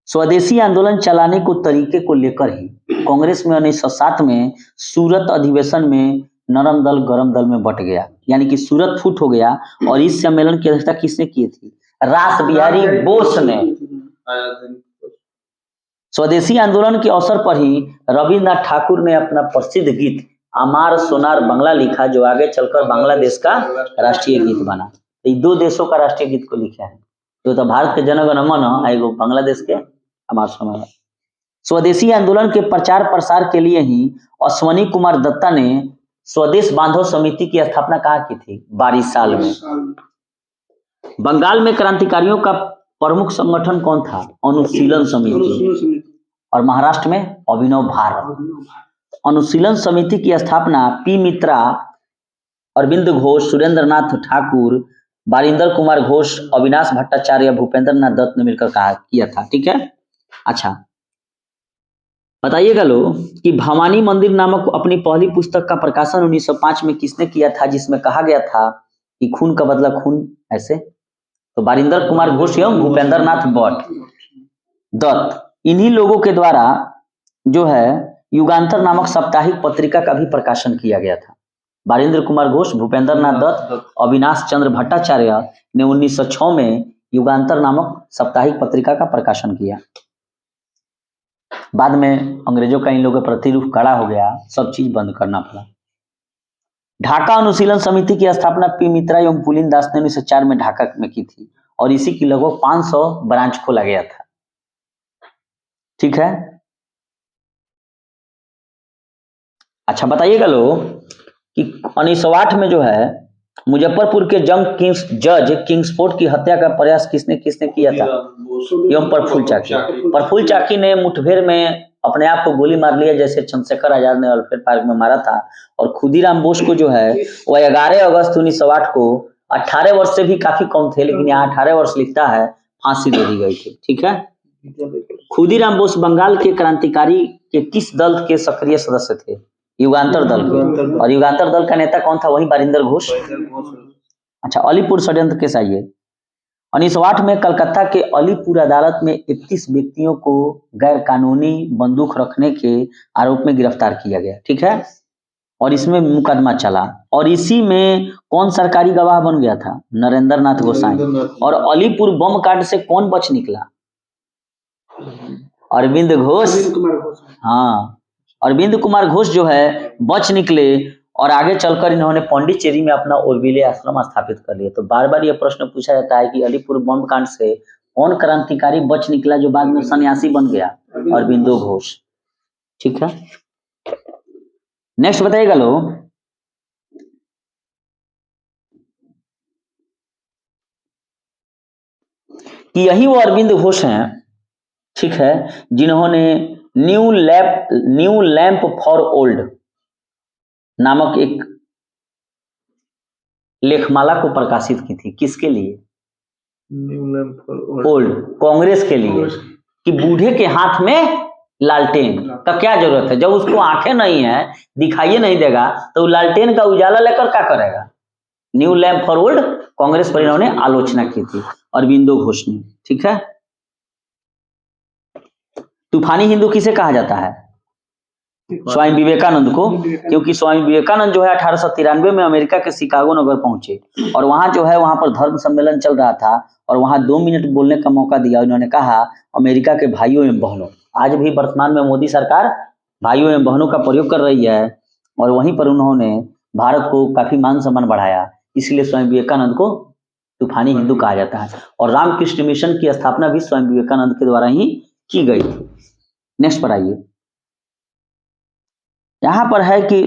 स्वदेशी आंदोलन चलाने को तरीके को लेकर ही कांग्रेस में 1907 में सूरत अधिवेशन में नरम दल गरम दल में बट गया, यानी कि सूरत फूट हो गया। और इस सम्मेलन की अध्यक्षता किसने की थी? रास बिहारी बोस ने। स्वदेशी आंदोलन के अवसर पर ही रविन्द्रनाथ ठाकुर ने अपना प्रसिद्ध गीत अमार सोनार बांग्ला लिखा, जो आगे चलकर बांग्लादेश का राष्ट्रीय गीत बना। ये दो देशों का राष्ट्रीय गीत को लिखा है, जो तो भारत के जन गण मन है, एगो बांग्लादेश के अमार सोनार। स्वदेशी आंदोलन के प्रचार प्रसार के लिए ही अश्वनी कुमार दत्ता ने स्वदेश बांधव समिति की स्थापना कहाँ की थी? 22 साल में। बंगाल में क्रांतिकारियों का प्रमुख संगठन कौन था? अनुशीलन समिति। और महाराष्ट्र में अभिनव भारत। अनुशीलन समिति की स्थापना पी मित्रा, अरविंद घोष, सुरेंद्रनाथ ठाकुर, बारिंदर कुमार घोष, अविनाश भट्टाचार्य, भूपेंद्र नाथ दत्त ने मिलकर किया था। ठीक है। अच्छा, बताइएगा लो कि भवानी मंदिर नामक अपनी पहली पुस्तक का प्रकाशन 1905 में किसने किया था, जिसमें कहा गया था कि खून का बदला खून ऐसे? तो बारिंदर कुमार घोष एवं भूपेंद्र नाथ दत्त। इन्हीं लोगों के द्वारा जो है युगांतर नामक साप्ताहिक पत्रिका का भी प्रकाशन किया गया था। बारिंदर कुमार घोष, भूपेंद्र नाथ दत्त, अविनाश चंद्र भट्टाचार्य ने 1906 में युगांतर नामक साप्ताहिक पत्रिका का प्रकाशन किया। बाद में अंग्रेजों का इन लोगों के प्रतिरूप खड़ा हो गया, सब चीज बंद करना पड़ा। ढाका अनुशीलन समिति की स्थापना पी मित्रा एवं पुलिन दास ने 1904 में ढाका में की थी, और इसी की लगभग 500 ब्रांच खोला गया था। ठीक है। अच्छा, बताइएगा लोग कि 1908 में जो है मुजफ्फरपुर के जज किंग्सफोर्ड की हत्या का प्रयास किसने किया था? एवं प्रफुल्ल चाकी ने मुठभेड़ में अपने आप को गोली मार लिया, जैसे चंद्रशेखर आजाद ने अल्फ्रेड पार्क में मारा था। और खुदीराम बोस को जो है वो 11 अगस्त 1908 को 18 वर्ष से भी काफी कम थे, लेकिन यहाँ 18 वर्ष लिखता है, फांसी दे दी गई थी। ठीक है। खुदीराम बोस बंगाल के क्रांतिकारी के किस दल के सक्रिय सदस्य थे? युगांतर दल के। और युगांतर दल का नेता कौन था? वही बारिंदर घोष। अच्छा, अलीपुर षड्यंत्र केस आइए। 1908 में कलकत्ता के अलीपुर अदालत में 31 व्यक्तियों को गैर कानूनी बंदूक रखने के आरोप में गिरफ्तार किया गया। ठीक है। और इसमें मुकदमा चला, और इसी में कौन सरकारी गवाह बन गया था? नरेंद्र नाथ गोसाई। और अलीपुर बम कांड से कौन बच निकला? अरविंद घोष। हाँ, अरविंद कुमार घोष जो है बच निकले, और आगे चलकर इन्होंने पौंडीचेरी में अपना ओरविले आश्रम स्थापित कर लिया। तो बार बार यह प्रश्न पूछा जाता है कि अलीपुर बम कांड से कौन क्रांतिकारी बच निकला जो बाद में सन्यासी बन गया? अरविंदो घोष। ठीक है। नेक्स्ट बताइएगा लोग कि यही वो अरविंद घोष हैं, ठीक है, जिन्होंने न्यू लैंप फॉर ओल्ड नामक एक लेखमाला को प्रकाशित की थी। किसके लिए? New lamp for old, Congress के लिए, कि बूढ़े के हाथ में लालटेन का क्या जरूरत है? जब उसको आंखें नहीं है, दिखाई नहीं देगा, तो लालटेन का उजाला लेकर क्या करेगा? New lamp for old Congress पर इन्होंने आलोचना की थी, अरविंदो घोष ने। ठीक है। तूफानी हिंदू किसे कहा जाता है? स्वामी विवेकानंद को, क्योंकि स्वामी विवेकानंद जो है 1893 में अमेरिका के शिकागो नगर पहुंचे, और वहां जो है वहां पर धर्म सम्मेलन चल रहा था, और वहां 2 मिनट बोलने का मौका दिया। उन्होंने कहा, अमेरिका के भाइयों एवं बहनों, आज भी वर्तमान में मोदी सरकार भाइयों एवं बहनों का प्रयोग कर रही है, और वहीं पर उन्होंने भारत को काफी मान सम्मान बढ़ाया, इसलिए स्वामी विवेकानंद को तूफानी हिंदू कहा जाता है। और रामकृष्ण मिशन की स्थापना भी स्वामी विवेकानंद के द्वारा ही की गई थी। नेक्स्ट पर आइए। यहां पर है कि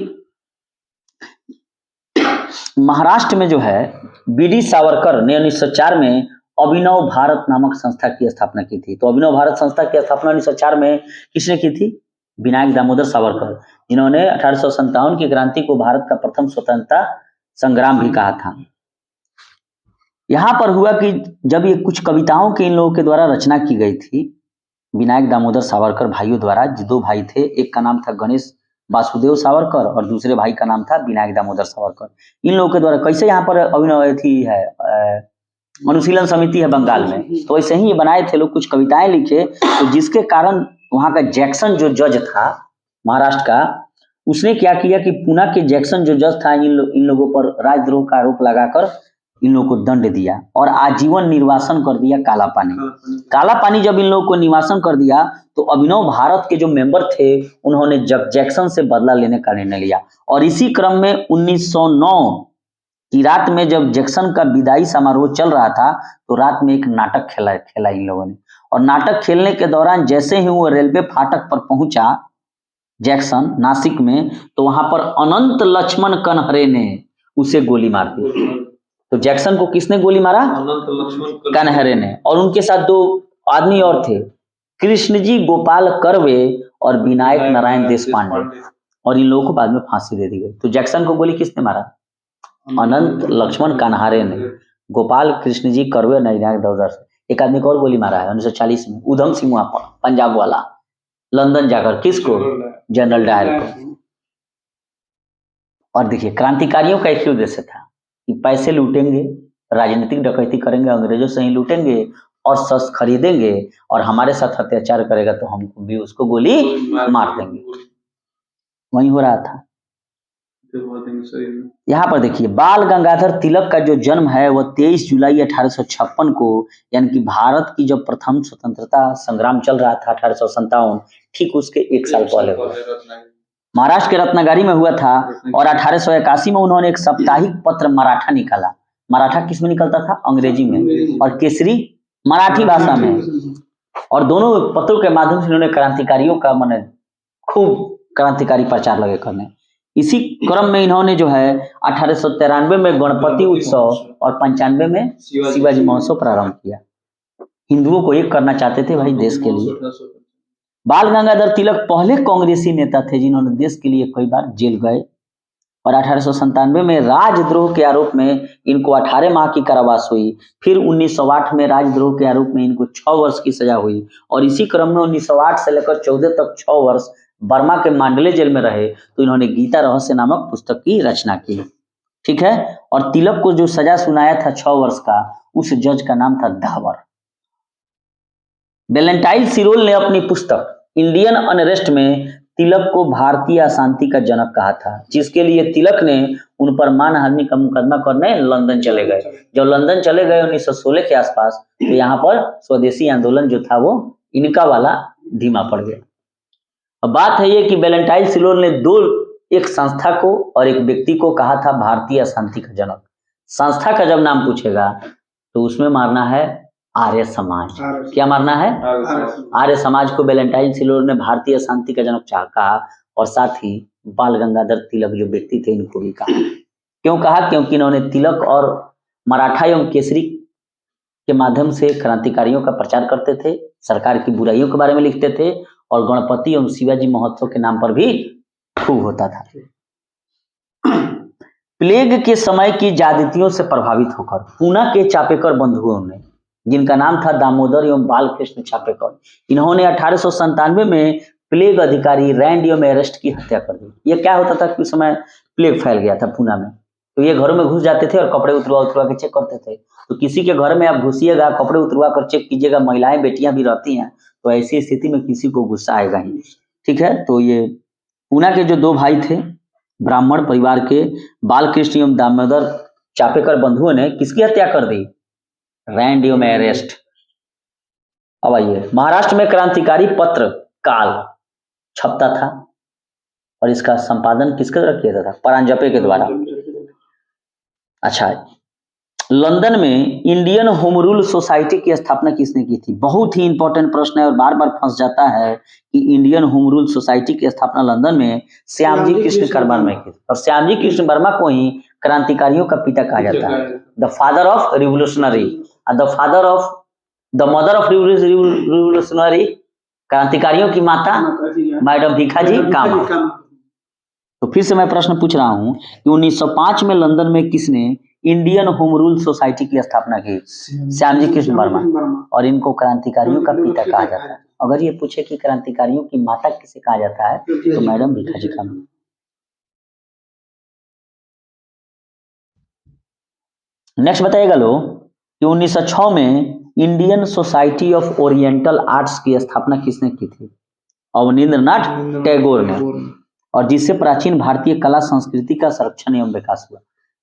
महाराष्ट्र में जो है बीडी सावरकर ने 1904 में अभिनव भारत नामक संस्था की स्थापना की थी। तो अभिनव भारत संस्था की स्थापना 1904 में किसने की थी? विनायक दामोदर सावरकर, जिन्होंने 1857 की क्रांति को भारत का प्रथम स्वतंत्रता संग्राम भी कहा था। यहाँ पर हुआ कि जब ये कुछ कविताओं की इन लोगों के द्वारा रचना की गई थी, विनायक दामोदर सावरकर भाइयों द्वारा, जो दो भाई थे, एक का नाम था गणेश वासुदेव सावरकर और दूसरे भाई का नाम था विनायक दामोदर सावरकर। इन लोगों के द्वारा कैसे यहाँ पर अभिनव थी है अनुशीलन समिति है बंगाल में, तो ऐसे ही ये बनाए थे लोग, कुछ कविताएं लिखे, तो जिसके कारण वहाँ का जैक्सन जो जज था महाराष्ट्र का, उसने क्या किया कि पूना के जैक्सन जो जज था इन लोगों पर राजद्रोह का आरोप लगाकर इन लोगों को दंड दिया और आजीवन निर्वासन कर दिया काला पानी। काला पानी जब इन लोगों को निवासन कर दिया तो अभिनव भारत के जो मेंबर थे उन्होंने जैक्सन से बदला लेने का निर्णय लिया। और इसी क्रम में 1909 की रात में जब जैक्सन का विदाई समारोह चल रहा था तो रात में एक नाटक खेला इन लोगों ने। और नाटक खेलने के दौरान जैसे ही वो रेलवे फाटक पर पहुंचा जैक्सन नासिक में, तो वहां पर अनंत लक्ष्मण कनहरे ने उसे गोली मार दी। तो जैक्सन को किसने गोली मारा? अनंत लक्ष्मण कनहरे ने। और उनके साथ दो आदमी और थे, कृष्णजी गोपाल कर्वे और विनायक नारायण देशपांडे, और इन लोगों को बाद में फांसी दे दी गई। तो जैक्सन को गोली किसने मारा? अनंत लक्ष्मण कनहरे ने। गोपाल कृष्णजी कर्वे और विनायक दामोदर से एक आदमी को और गोली मारा है 1940 में, उधम सिंह वहां पर पंजाब वाला, लंदन जाकर। किसको? जनरल डायर को। और देखिए क्रांतिकारियों का एक ही उद्देश्य था कि पैसे लूटेंगे, राजनीतिक डकैती करेंगे, अंग्रेजों से ही लूटेंगे और शस्त्र खरीदेंगे, और हमारे साथ अत्याचार करेगा तो हम भी उसको गोली मार देंगे। वही हो रहा था। यहाँ पर देखिए बाल गंगाधर तिलक का जो जन्म है वह 23 जुलाई 1856 को, यानी कि भारत की जब प्रथम स्वतंत्रता संग्राम चल रहा था 1857, ठीक उसके एक साल पहले हुआ। महाराष्ट्र के रत्नागिरी में हुआ था। और 1881 में उन्होंने एक साप्ताहिक पत्र मराठा निकाला। मराठा किस में निकलता था? अंग्रेजी में, और केसरी मराठी भाषा में। और दोनों पत्रों के माध्यम से उन्होंने क्रांतिकारियों का मन खूब क्रांतिकारी प्रचार लगे करने। इसी क्रम में इन्होंने जो है 1893 में गणपति उत्सव और 95 में शिवाजी महोत्सव प्रारंभ किया। हिंदुओं को एक करना चाहते थे भाई देश के लिए। बाल गंगाधर तिलक पहले कांग्रेसी नेता थे जिन्होंने देश के लिए कई बार जेल गए। और 1897 में राजद्रोह के आरोप में इनको 18 माह की कारावास हुई। फिर 1908 में राजद्रोह के आरोप में इनको 6 वर्ष की सजा हुई। और इसी क्रम में 1908 से लेकर 14 तक 6 वर्ष बर्मा के मांडले जेल में रहे। तो इन्होंने गीता रहस्य नामक पुस्तक की रचना की। ठीक है। और तिलक को जो सजा सुनाया था 6 वर्ष का, उस जज का नाम था दावर। वैलेंटाइन सिरोल ने अपनी पुस्तक इंडियन अनरेस्ट में तिलक को भारतीय अशांति का जनक कहा था, जिसके लिए तिलक ने उन पर मानहानि का मुकदमा करने लंदन चले गए। जब लंदन चले गए 1916 के आसपास, तो यहाँ पर स्वदेशी आंदोलन जो था वो इनका वाला धीमा पड़ गया। अब बात है ये कि वैलेंटाइन सिरोल ने एक संस्था को और एक व्यक्ति को कहा था भारतीय अशांति का जनक। संस्था का जब नाम पूछेगा तो उसमें मारना है आर्य समाज। क्या मारना है? आर्य समाज को वैलेंटाइन सिरोल ने भारतीय शांति का जनक कहा। और साथ ही बाल गंगाधर तिलक जो व्यक्ति थे इनको भी कहा। क्यों कहा? क्योंकि इन्होंने तिलक और मराठा एवं केसरी के माध्यम से क्रांतिकारियों का प्रचार करते थे, सरकार की बुराइयों के बारे में लिखते थे, और गणपति एवं शिवाजी महोत्सव के नाम पर भी खूब होता था। प्लेग के समय की ज्यादतियों से प्रभावित होकर पूना के चापेकर बंधुओं ने, जिनका नाम था दामोदर एवं बालकृष्ण चापेकर, इन्होंने 1897 में प्लेग अधिकारी रैंड एरेस्ट की हत्या कर दी। ये क्या होता था कि उस समय प्लेग फैल गया था पूना में, तो ये घरों में घुस जाते थे और कपड़े उतरवा के चेक करते थे। तो किसी के घर में आप घुसिएगा, कपड़े उतरवा कर चेक कीजिएगा, महिलाएं बेटियां भी रहती हैं, तो ऐसी स्थिति में किसी को गुस्सा आएगा ही। ठीक है। तो ये पूना के जो 2 भाई थे ब्राह्मण परिवार के, बालकृष्ण एवं दामोदर चापेकर बंधुओं ने किसकी हत्या कर दी? Rand arrest. अब आइए, महाराष्ट्र में क्रांतिकारी पत्र काल छपता था और इसका संपादन किसके द्वारा किया जाता था? परांजपे के द्वारा। अच्छा, लंदन में इंडियन होम रूल सोसाइटी की स्थापना किसने की थी? बहुत ही इंपॉर्टेंट प्रश्न है और बार बार फंस जाता है कि इंडियन होम रूल सोसाइटी की स्थापना लंदन में श्यामजी कृष्ण वर्मा ने की। और श्यामजी कृष्ण वर्मा को ही क्रांतिकारियों का पिता कहा जाता है, the father of revolutionary, the mother of revolutionary, क्रांतिकारियों की माता मैडम भिखा जी कामा। तो फिर से मैं प्रश्न पूछ रहा हूँ कि 1905 में लंदन में किसने इंडियन होम रूल सोसाइटी की स्थापना की? श्याम जी कृष्ण वर्मा। और इनको क्रांतिकारियों का पिता कहा जाता है। अगर ये पूछे कि क्रांतिकारियों की माता किसे कहा जाता है तो मैडम भिखा जी कामा। नेक्स्ट बताइएगा लोग कि 1906 में Indian society of oriental arts की स्थापना किसने की थी? अवनींद्रनाथ टैगोर ने। और जिससे प्राचीन भारतीय कला संस्कृति का संरक्षण एवं विकास हुआ।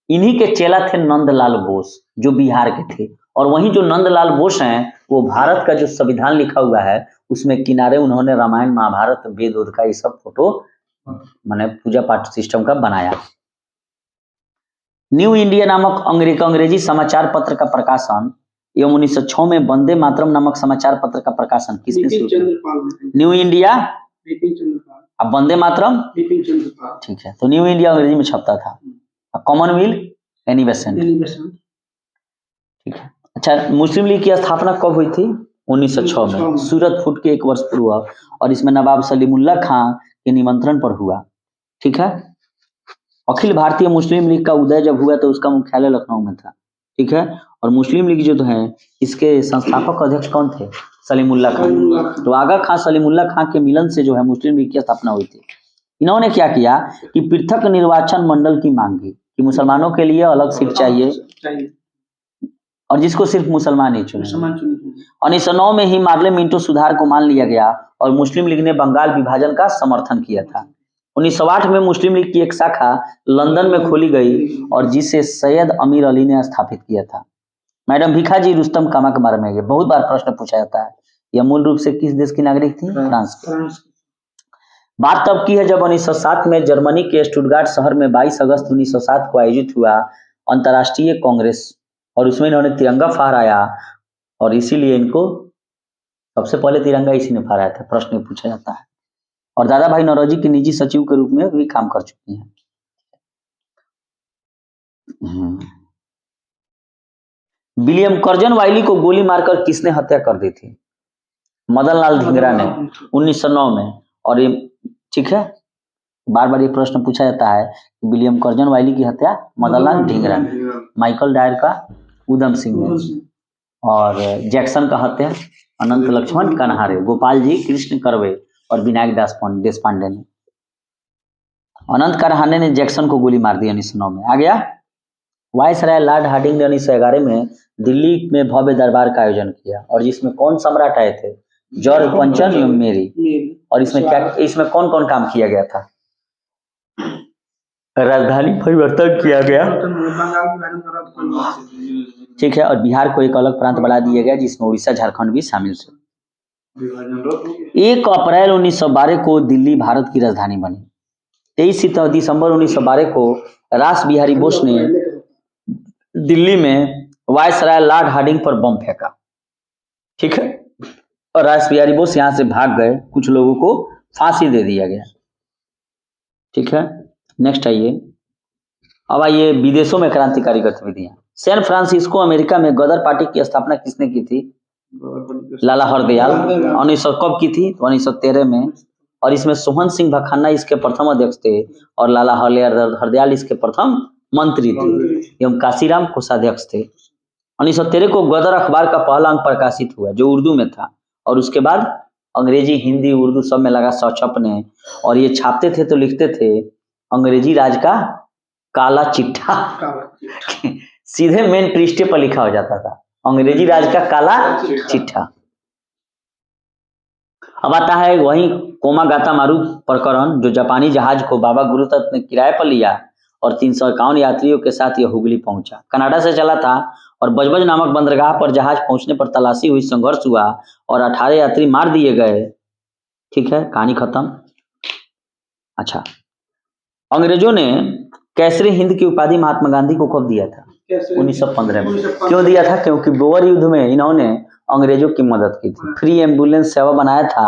इन्हीं के चेला थे नंदलाल बोस जो बिहार के थे। और वहीं जो नंदलाल बोस हैं वो भारत का जो संविधान लिखा हुआ है उसमें किनारे उन्होंने रामायण महाभारत वेद उद का ये सब फोटो माने पूजा पाठ सिस्टम का बनाया। न्यू इंडिया नामक अंग्रेजी समाचार पत्र का प्रकाशन एवं 1906 में वंदे मातरम नामक समाचार पत्र का प्रकाशन किसने शुरू किया? न्यू इंडिया, अब वंदे मातरम, ठीक है। तो न्यू इंडिया अंग्रेजी में छपता था। कॉमनवेल्थ एनी बेसेंट, ठीक है। अच्छा, मुस्लिम लीग की स्थापना कब हुई थी? 1906 में सूरत फूट के 1 वर्ष पूर्व। और इसमें नवाब सलीमुल्लाह खां के निमंत्रण पर हुआ, ठीक है। अखिल भारतीय मुस्लिम लीग का उदय जब हुआ तो उसका मुख्यालय लखनऊ में था, ठीक है। और मुस्लिम लीग जो है इसके संस्थापक अध्यक्ष कौन थे? सलीमुल्लाह खां। तो आगा खां सलीमुल्लाह खां के मिलन से जो है मुस्लिम लीग की स्थापना हुई थी। इन्होंने क्या किया कि पृथक निर्वाचन मंडल की मांग की कि मुसलमानों के लिए अलग सीट चाहिए और जिसको सिर्फ मुसलमान ही चुने। 1909 में ही मार्ले मिंटो सुधार को मान लिया गया और मुस्लिम लीग ने बंगाल विभाजन का समर्थन किया था। 1908 में मुस्लिम लीग की एक शाखा लंदन में खोली गई और जिसे सैयद अमीर अली ने स्थापित किया था। मैडम भिखा जी रुस्तम कामा के बारे में ये बहुत बार प्रश्न पूछा जाता है। यह मूल रूप से किस देश की नागरिक थी? फ्रांस की। बात तब की है जब 1907 में जर्मनी के स्टुटगार्ट शहर में 22 अगस्त 1907 को आयोजित हुआ अंतर्राष्ट्रीय कांग्रेस और उसमें इन्होंने तिरंगा फहराया और इसीलिए इनको सबसे पहले तिरंगा इसी ने फहराया था। प्रश्न पूछा जाता है। और दादा भाई नौरोजी के निजी सचिव के रूप में भी काम कर चुकी हैं। विलियम कर्जन वाइली को गोली मारकर किसने हत्या कर दी थी? मदन लाल धिंगरा ने 1909 में। और ये ठीक है, बार बार ये प्रश्न पूछा जाता है कि विलियम कर्जन वाइली की हत्या मदन लाल धिंगरा ने, माइकल डायर का उधम सिंह ने, और जैक्सन का हत्या अनंत लक्ष्मण कन्हारे, गोपाल जी कृष्ण करवे और विनायक देशपांडे ने। अनंत कन्हारे ने जैक्सन को गोली मार दी 1909 में। आ गया। वायसराय लॉर्ड हार्डिंग ने 1911 में दिल्ली में भव्य दरबार का आयोजन किया और जिसमें कौन सम्राट आए थे? जॉर्ज पंचम एवं मेरी। और इसमें कौन कौन काम किया गया था? राजधानी परिवर्तन किया गया, ठीक है। और बिहार को एक अलग प्रांत बना दिया गया जिसमें उड़ीसा झारखंड भी शामिल थे। 1 अप्रैल 1912 को दिल्ली भारत की राजधानी बनी। 23 दिसंबर 1912 को रास बिहारी बोस ने दिल्ली में वायसराय लॉर्ड हार्डिंग पर बम फेंका, ठीक है। और रास बिहारी बोस यहां से भाग गए, कुछ लोगों को फांसी दे दिया गया, ठीक है। नेक्स्ट आइए। अब आइए विदेशों में क्रांतिकारी गतिविधियां। सैन फ्रांसिस्को अमेरिका में गदर पार्टी की स्थापना किसने की थी? लाला हरदयाल। 1900 कब की थी? 1913 में। और इसमें सोहन सिंह भखाना इसके प्रथम अध्यक्ष थे और लाला हरदयाल इसके प्रथम मंत्री थे एवं काशीराम कोषाध्यक्ष थे। 1913 को गदर अखबार का पहला अंक प्रकाशित हुआ जो उर्दू में था और उसके बाद अंग्रेजी, हिंदी, उर्दू सब में लगा छपने। और ये छापते थे तो लिखते थे अंग्रेजी राज का काला चिट्ठा सीधे मेन पृष्ठे पर लिखा हो जाता था, अंग्रेजी राज का काला चिट्ठा। अब आता है वही कोमागाता मारू प्रकरण जो जापानी जहाज को बाबा गुरुदत्त ने किराए पर लिया और 351 यात्रियों के साथ यह हुगली पहुंचा। कनाडा से चला था और बजबज नामक बंदरगाह पर जहाज पहुंचने पर तलाशी हुई, संघर्ष हुआ और 18 यात्री मार दिए गए, ठीक है। कहानी खत्म। अच्छा, अंग्रेजों ने कैसरे हिंद की उपाधि महात्मा गांधी को कब दिया था? 1915 में। क्यों दिया था? क्योंकि बोअर युद्ध में इन्होंने अंग्रेजों की मदद की थी, फ्री एम्बुलेंस सेवा बनाया था,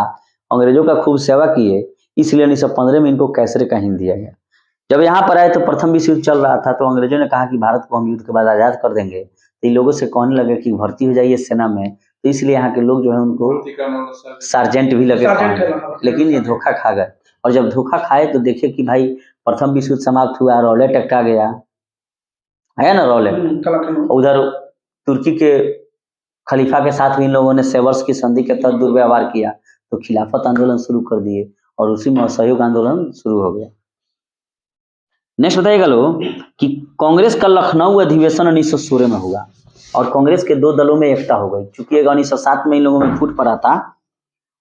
अंग्रेजों का खूब सेवा किए, इसलिए 1915 में इनको कैसरे का हिंद दिया गया। जब यहाँ पर आए तो प्रथम विश्व युद्ध चल रहा था तो अंग्रेजों ने कहा कि भारत को हम युद्ध के बाद आजाद कर देंगे। तो इन लोगों से कहने लगे कि भर्ती हो जाइए सेना में, तो इसलिए यहाँ के लोग जो है उनको सार्जेंट भी लगे पाएंगे। लेकिन ये धोखा खा गए, और जब धोखा खाए तो देखे कि भाई प्रथम विश्व युद्ध समाप्त हुआ, रौलेट टकरा गया है ना, रौलेट। उधर तुर्की के खलीफा के साथ भी इन लोगों ने सेवर्स की संधि के तहत दुर्व्यवहार किया, तो खिलाफत आंदोलन शुरू कर दिए और उसी में असहयोग आंदोलन शुरू हो गया। नेक्स्ट बताइएगा लोग कि कांग्रेस का लखनऊ अधिवेशन 1916 में हुआ और कांग्रेस के दो दलों में एकता हो गई, चूंकि 1907 में इन लोगों में फूट पड़ा था।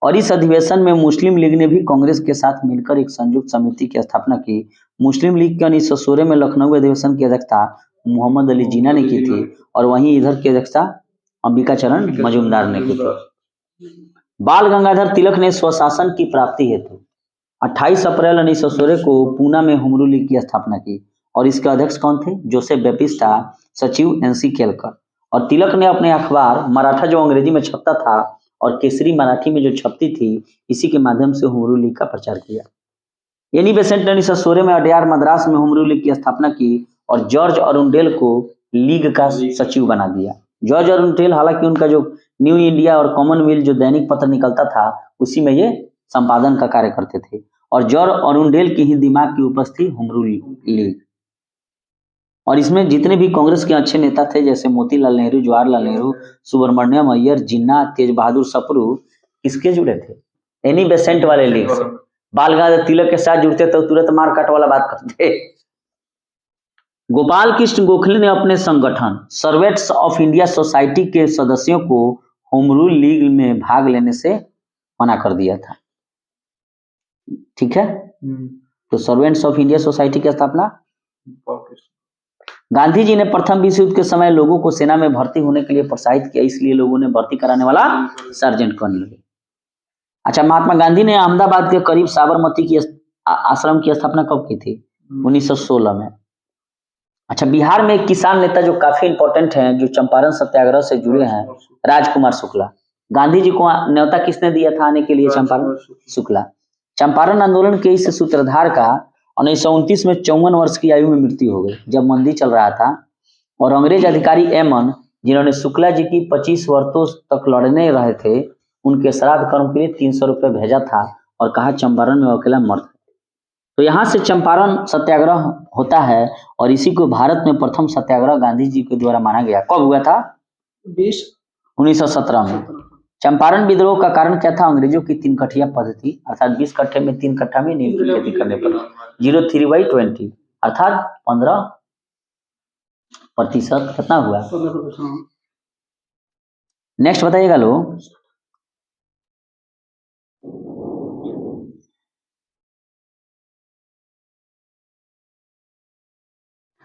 और इस अधिवेशन में मुस्लिम लीग ने भी कांग्रेस के साथ मिलकर एक संयुक्त समिति की स्थापना की। मुस्लिम लीग के 1916 में लखनऊ अधिवेशन की अध्यक्षता मोहम्मद अली जिन्ना ने की थी और वहीं इधर की अध्यक्षता अंबिका चरण मजूमदार ने की थी। बाल गंगाधर तिलक ने स्वशासन की प्राप्ति हेतु 28 अप्रैल 1916 को पूना में होमरू लीग की स्थापना की और इसके अध्यक्ष कौन थे? जोसेफ बेपिस्टा, सचिव NC केलकर। और तिलक ने अपने अखबार मराठा जो अंग्रेजी में छपता था और केसरी मराठी में जो छपती थी, इसी के माध्यम से होमरू लीग का प्रचार किया। एनी बेसेंट ने 1916 में अडयार मद्रास में होमरू लीग की स्थापना की और जॉर्ज अरुंडेल को लीग का सचिव बना दिया। जॉर्ज अरुंडेल हालांकि उनका जो न्यू इंडिया और कॉमनवेल्थ जो दैनिक पत्र निकलता था उसी में ये संपादन का कार्य करते थे और जॉर्ज अरुंडेल की ही दिमाग की उपज थी होमरू लीग। और इसमें जितने भी कांग्रेस के अच्छे नेता थे जैसे मोतीलाल नेहरू, जवाहरलाल नेहरू, सुब्रमण्यम अय्यर, जिन्ना, तेज बहादुर सप्रू, किसके जुड़े थे? एनी बेसेंट वाले लीग से। बाल गंगाधर तिलक के साथ जुड़ते तो तुरंत मार काट वाला बात करते। गोपाल कृष्ण गोखले ने अपने संगठन सर्वेंट्स ऑफ इंडिया सोसाइटी के सदस्यों को होमरू लीग में भाग लेने से मना कर दिया था। ठीक है, तो सर्वेंट्स ऑफ इंडिया सोसाइटी की स्थापना गांधी जी ने प्रथम विश्व युद्ध के समय लोगों को सेना में भर्ती होने के लिए प्रोत्साहित किया, इसलिए लोगों ने भर्ती कराने वाला सार्जेंट करने लगे। अच्छा, महात्मा गांधी ने अहमदाबाद के करीब साबरमती की आश्रम की स्थापना कब की थी? 1916 में। अच्छा, बिहार में एक किसान नेता जो काफी इंपॉर्टेंट हैं, जो चंपारण सत्याग्रह से जुड़े हैं, राजकुमार शुक्ला। गांधी जी को न्योता किसने दिया था आने के लिए? चंपारण शुक्ला। चंपारण आंदोलन के इस सूत्रधार का 1929 में 54 वर्ष की आयु में मृत्यु हो गई, जब मंदी चल रहा था। और अंग्रेज अधिकारी एमन, जिन्होंने शुक्ला जी की 25 वर्षों तक लड़ने रहे थे, उनके श्राद्ध कर्म के लिए 300 रुपये भेजा था और कहा चंपारण में अकेला मर्द। तो यहाँ से चंपारण सत्याग्रह होता है और इसी को भारत में प्रथम सत्याग्रह गांधी जी के द्वारा माना गया। कब हुआ था? 1917 में। चंपारण विद्रोह का कारण क्या था? अंग्रेजों की 3 कट्ठिया पद्धति, अर्थात 20 कट्ठे में 3 कट्ठा में नीम की खेती करने पर 0.3/20 अर्थात 15% कितना हुआ? नेक्स्ट बताइएगा लोग।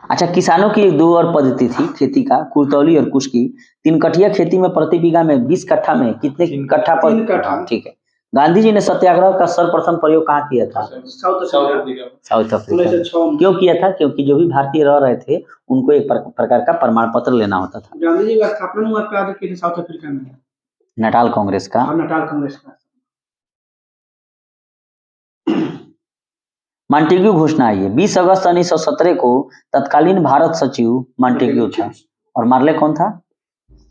अच्छा, किसानों की 2 और पद्धति थी खेती का, कुरतौली और कुश की। 3 कट्ठिया खेती में प्रति बीघा में 20 कट्ठा में कितने कट्ठा पर? ठीक है। गांधी जी ने सत्याग्रह का सर्वप्रथम प्रयोग कहाँ किया था? South Africa. क्यों किया था? क्योंकि जो भी भारतीय रह रहे थे उनको एक प्रकार का प्रमाण पत्र लेना होता था। गांधी जी का स्थापना साउथ अफ्रीका में, नटाल कांग्रेस का। मॉन्टेग्यू घोषणा आई है। 20 अगस्त 1917 को तत्कालीन भारत सचिव मॉन्टेग्यू था और मार्ले कौन था?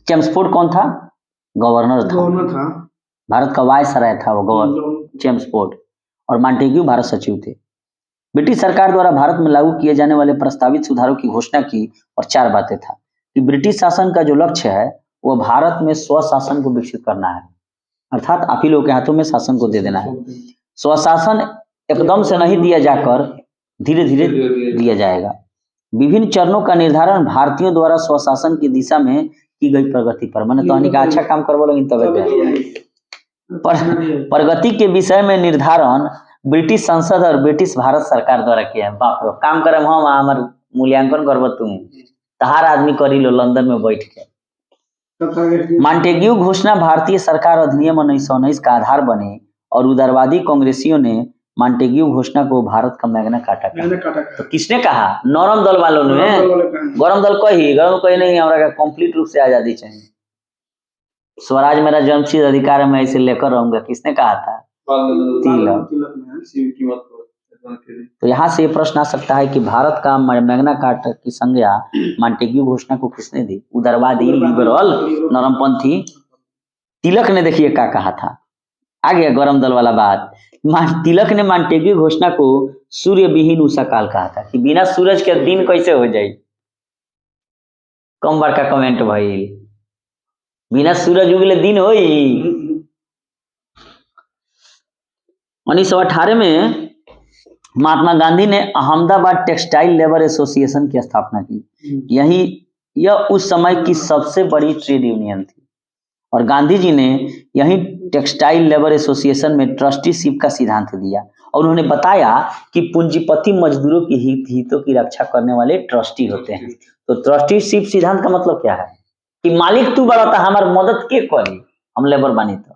चेम्सफोर्ड कौन था? गवर्नर था। भारत का वायसराय था वो गवर्नर चेम्सफोर्ड, और मॉन्टेग्यू भारत सचिव थे। ब्रिटिश सरकार द्वारा भारत में लागू किए जाने वाले प्रस्तावित सुधारों की घोषणा की और 4 बातें था कि ब्रिटिश शासन का जो लक्ष्य है वो भारत में स्वशासन को विकसित करना है, अर्थात आप ही लोगों के हाथों में शासन को दे देना है। स्वशासन एकदम से नहीं दिया जाकर धीरे धीरे दिया जाएगा। विभिन्न चरणों का निर्धारण भारतीयों द्वारा स्वशासन की दिशा में की गई प्रगति पर। मैंने तो का अच्छा काम करवा लगी तब प्रगति के विषय में निर्धारण ब्रिटिश संसद और ब्रिटिश भारत सरकार द्वारा किया है। बाप रे, काम करे हम हमार मूल्यांकन करब तुम तहार आदमी करी लो लंदन में बैठ के। मॉन्टेग्यू घोषणा भारतीय सरकार अधिनियम 1919 का आधार बने और उदारवादी कांग्रेसियों ने मॉन्टेग्यू घोषणा को भारत का मैग्ना कार्टा कहा। तो किसने कहा? नरम दल वालों ने। गरम दल कोई नहीं, हमारा कंप्लीट रूप से आजादी चाहिए, स्वराज मेरा जन्मसिद्ध अधिकार है, मैं इसे लेकर रहूंगा। किसने कहा था? तिलक। तो यहाँ से ये प्रश्न आ सकता है कि भारत का मैग्ना कार्टा की संज्ञा मॉन्टेग्यू घोषणा को किसने दी? उदारवादी, लिबरल, नरमपंथी तिलक ने देखिए क्या कहा था, आ गया गरम दल वाला बात। तिलक ने मांटेग्यू घोषणा को सूर्य विहीन उषा काल कहा था कि बिना सूरज के दिन कैसे हो जाए। कम बार का कमेंट भाई, बिना सूरज उगले दिन हो। 1918 में महात्मा गांधी ने अहमदाबाद टेक्सटाइल लेबर एसोसिएशन की स्थापना की। यह उस समय की सबसे बड़ी ट्रेड यूनियन थी और गांधी जी ने यही टेक्सटाइल लेबर एसोसिएशन में ट्रस्टीशिप का सिद्धांत दिया और उन्होंने बताया कि पूंजीपति मजदूरों की हितों की रक्षा करने वाले ट्रस्टी होते हैं। तो ट्रस्टीशिप सिद्धांत का मतलब क्या है कि मालिक तू बड़ा था, हमार मदद के करी, हम लेबर बानी तो